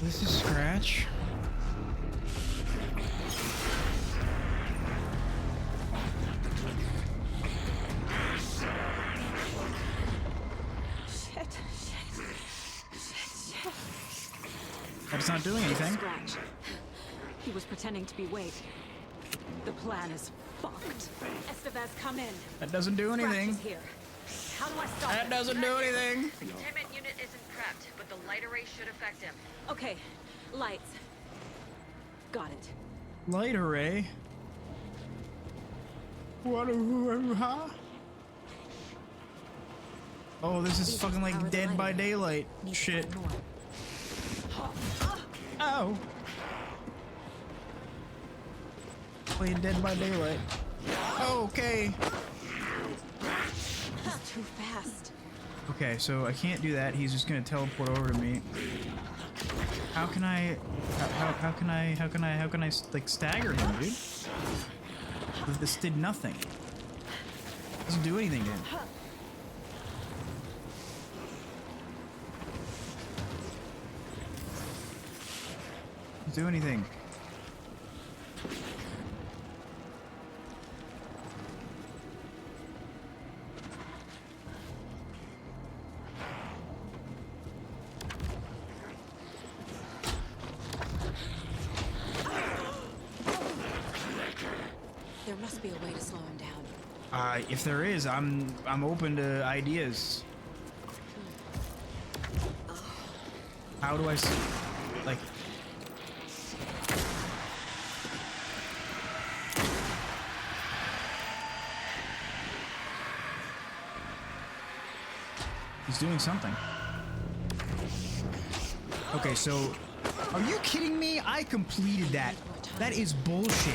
This is Scratch. Shit. But it's not doing anything. Scratch. He was pretending to be Wake. The plan is fucked. Estevez, come in. That doesn't do anything. Scratch is here. How do I stop That him? doesn't do anything. The containment unit is in trapped, but the light array should affect him. Okay, lights. Got it. Light array? What? Huh? Oh, this is fucking like Dead by Daylight shit. Ow. Playing Dead by Daylight. Okay. He's too fast. Okay, so I can't do that. He's just gonna teleport over to me. How can I like stagger him, dude? This did nothing. Doesn't do anything to him. Doesn't do anything. There must be a way to slow him down. If there is, I'm open to ideas. How do I like? He's doing something. Okay, so are you kidding me? I completed that. That is bullshit.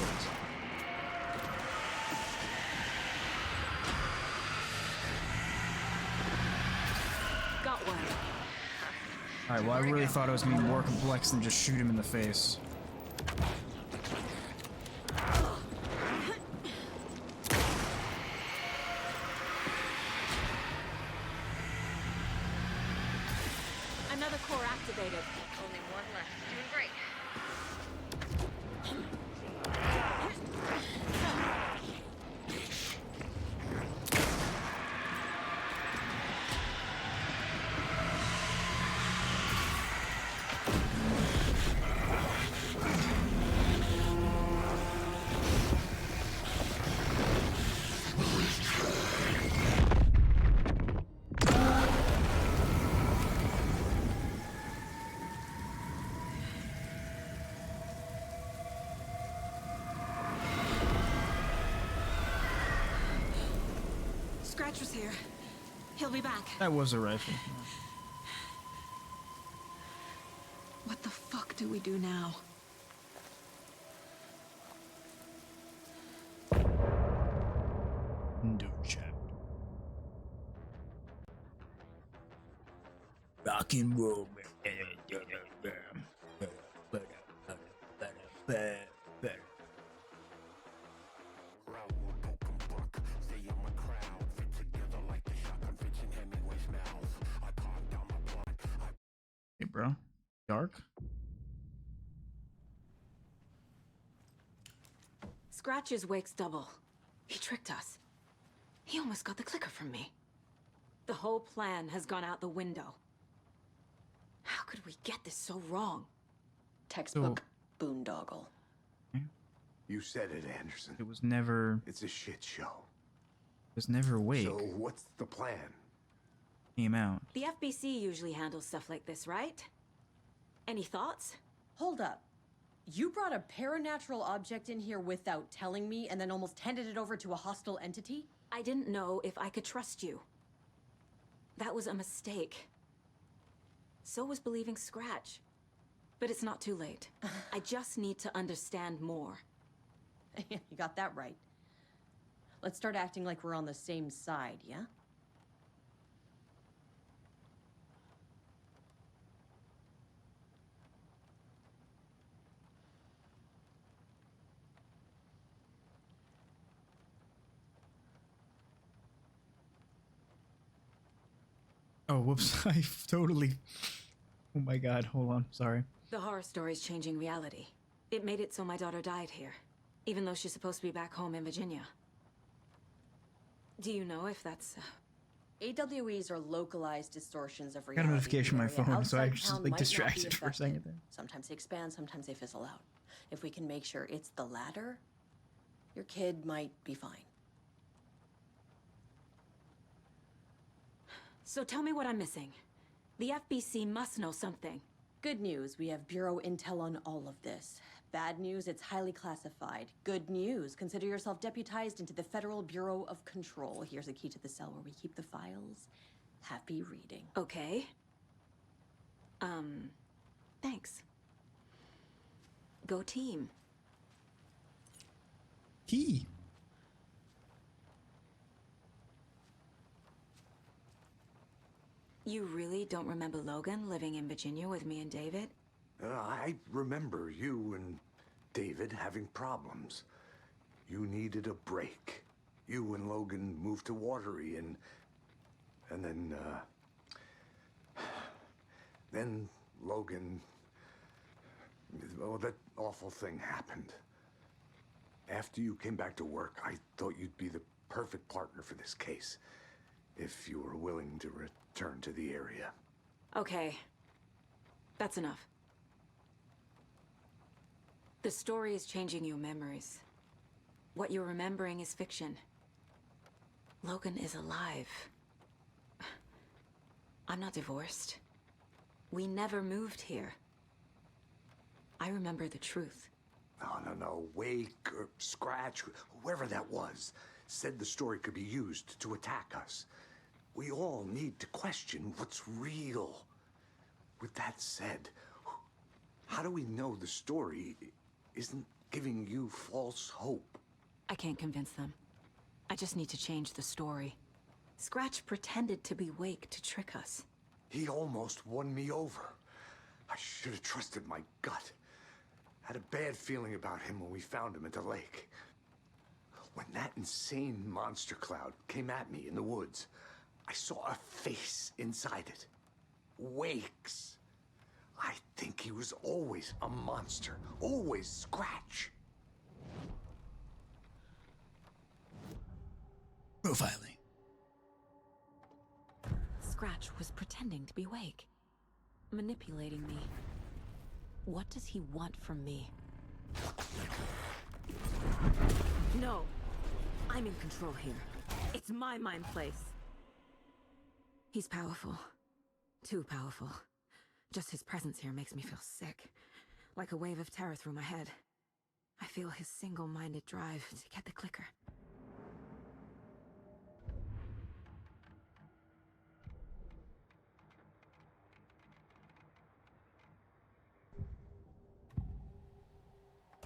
Got one. Alright, well, I really thought it was gonna be more complex than just shoot him in the face. Another core activated. Only one left. Doing great. Scratch was here. He'll be back. That was a rifle. What the fuck do we do now? No chat. Rock and roll. Hey, bro. Dark? Scratch's wake's double. He tricked us. He almost got the clicker from me. The whole plan has gone out the window. How could we get this so wrong? Textbook boondoggle. You said it, Anderson. It was never... It's a shit show. It was never awake. So what's the plan? Came out. The FBC usually handles stuff like this, right? Any thoughts? Hold up. You brought a paranatural object in here without telling me and then almost handed it over to a hostile entity? I didn't know if I could trust you. That was a mistake. So was believing Scratch. But it's not too late. I just need to understand more. You got that right. Let's start acting like we're on the same side, yeah? Oh, whoops. I totally... Oh my god, hold on. Sorry. The horror story's changing reality. It made it so my daughter died here, even though she's supposed to be back home in Virginia. Do you know if that's... AWEs are localized distortions of I reality. got a notification on my phone, so I Outside just town like might not be distracted for a effective. second. Sometimes they expand, sometimes they fizzle out. If we can make sure it's the latter, your kid might be fine. So tell me what I'm missing. The FBC must know something. Good news, we have Bureau intel on all of this. Bad news, it's highly classified. Good news, consider yourself deputized into the Federal Bureau of Control. Here's a key to the cell where we keep the files. Happy reading. Okay. Thanks. Go team. Key. You really don't remember Logan living in Virginia with me and David? I remember you and David having problems. You needed a break. You and Logan moved to Watery and then Logan, well, that awful thing happened. After you came back to work, I thought you'd be the perfect partner for this case, if you were willing to return to the area. Okay. That's enough. The story is changing your memories. What you're remembering is fiction. Logan is alive. I'm not divorced. We never moved here. I remember the truth. No. Wake or Scratch, whoever that was, said the story could be used to attack us. We all need to question what's real. With that said, how do we know the story isn't giving you false hope? I can't convince them. I just need to change the story. Scratch pretended to be Wake to trick us. He almost won me over. I should have trusted my gut. Had a bad feeling about him when we found him at the lake. When that insane monster cloud came at me in the woods, I saw a face inside it. Wake's. I think he was always a monster. Always Scratch. Profiling. Scratch was pretending to be Wake. Manipulating me. What does he want from me? No! I'm in control here. It's my mind place. He's powerful. Too powerful. Just his presence here makes me feel sick. Like a wave of terror through my head. I feel his single-minded drive to get the clicker.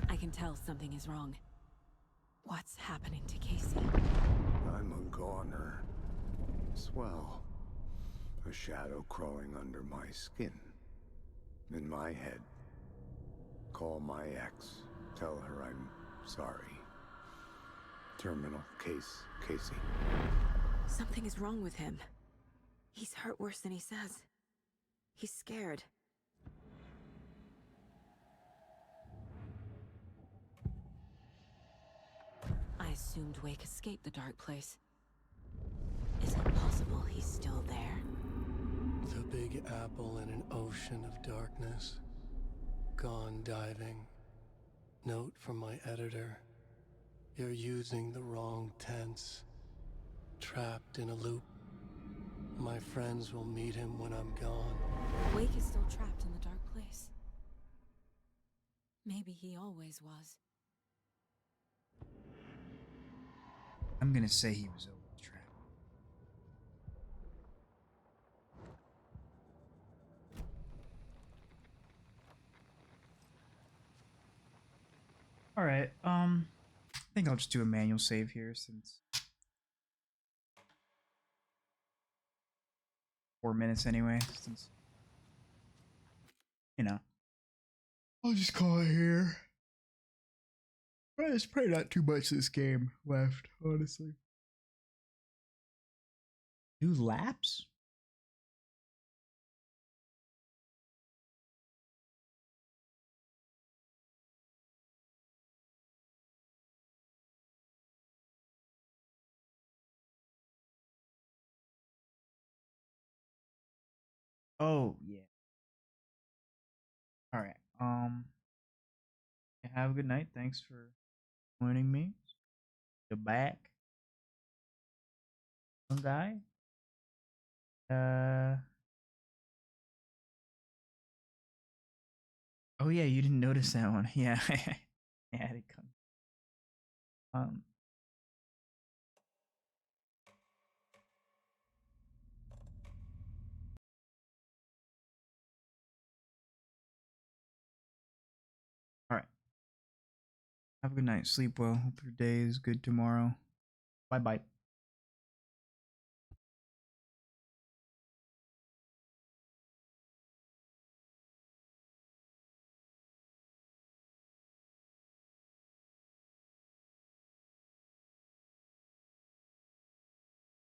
I can tell something is wrong. What's happening to Casey? I'm a goner. Swell. A shadow crawling under my skin. In my head. Call my ex. Tell her I'm sorry. Terminal case, Casey. Something is wrong with him. He's hurt worse than he says. He's scared. I assumed Wake escaped the dark place. Is it possible he's still there? The Big Apple in an ocean of darkness. Gone diving. Note from my editor. You're using the wrong tense. Trapped in a loop. My friends will meet him when I'm gone. Wake is still trapped in the dark place. Maybe he always was. I'm gonna say he was always trapped. Alright, I think I'll just do a manual save here since 4 minutes anyway, since, you know. I'll just call it here. There's probably not too much of this game left, honestly. Do laps? Oh, yeah. Alright, have a good night. Thanks for joining me. You're back. One guy. Oh yeah, you didn't notice that one. Yeah, yeah, it come. All right. Have a good night. Sleep well. Hope your day is good tomorrow. Bye bye.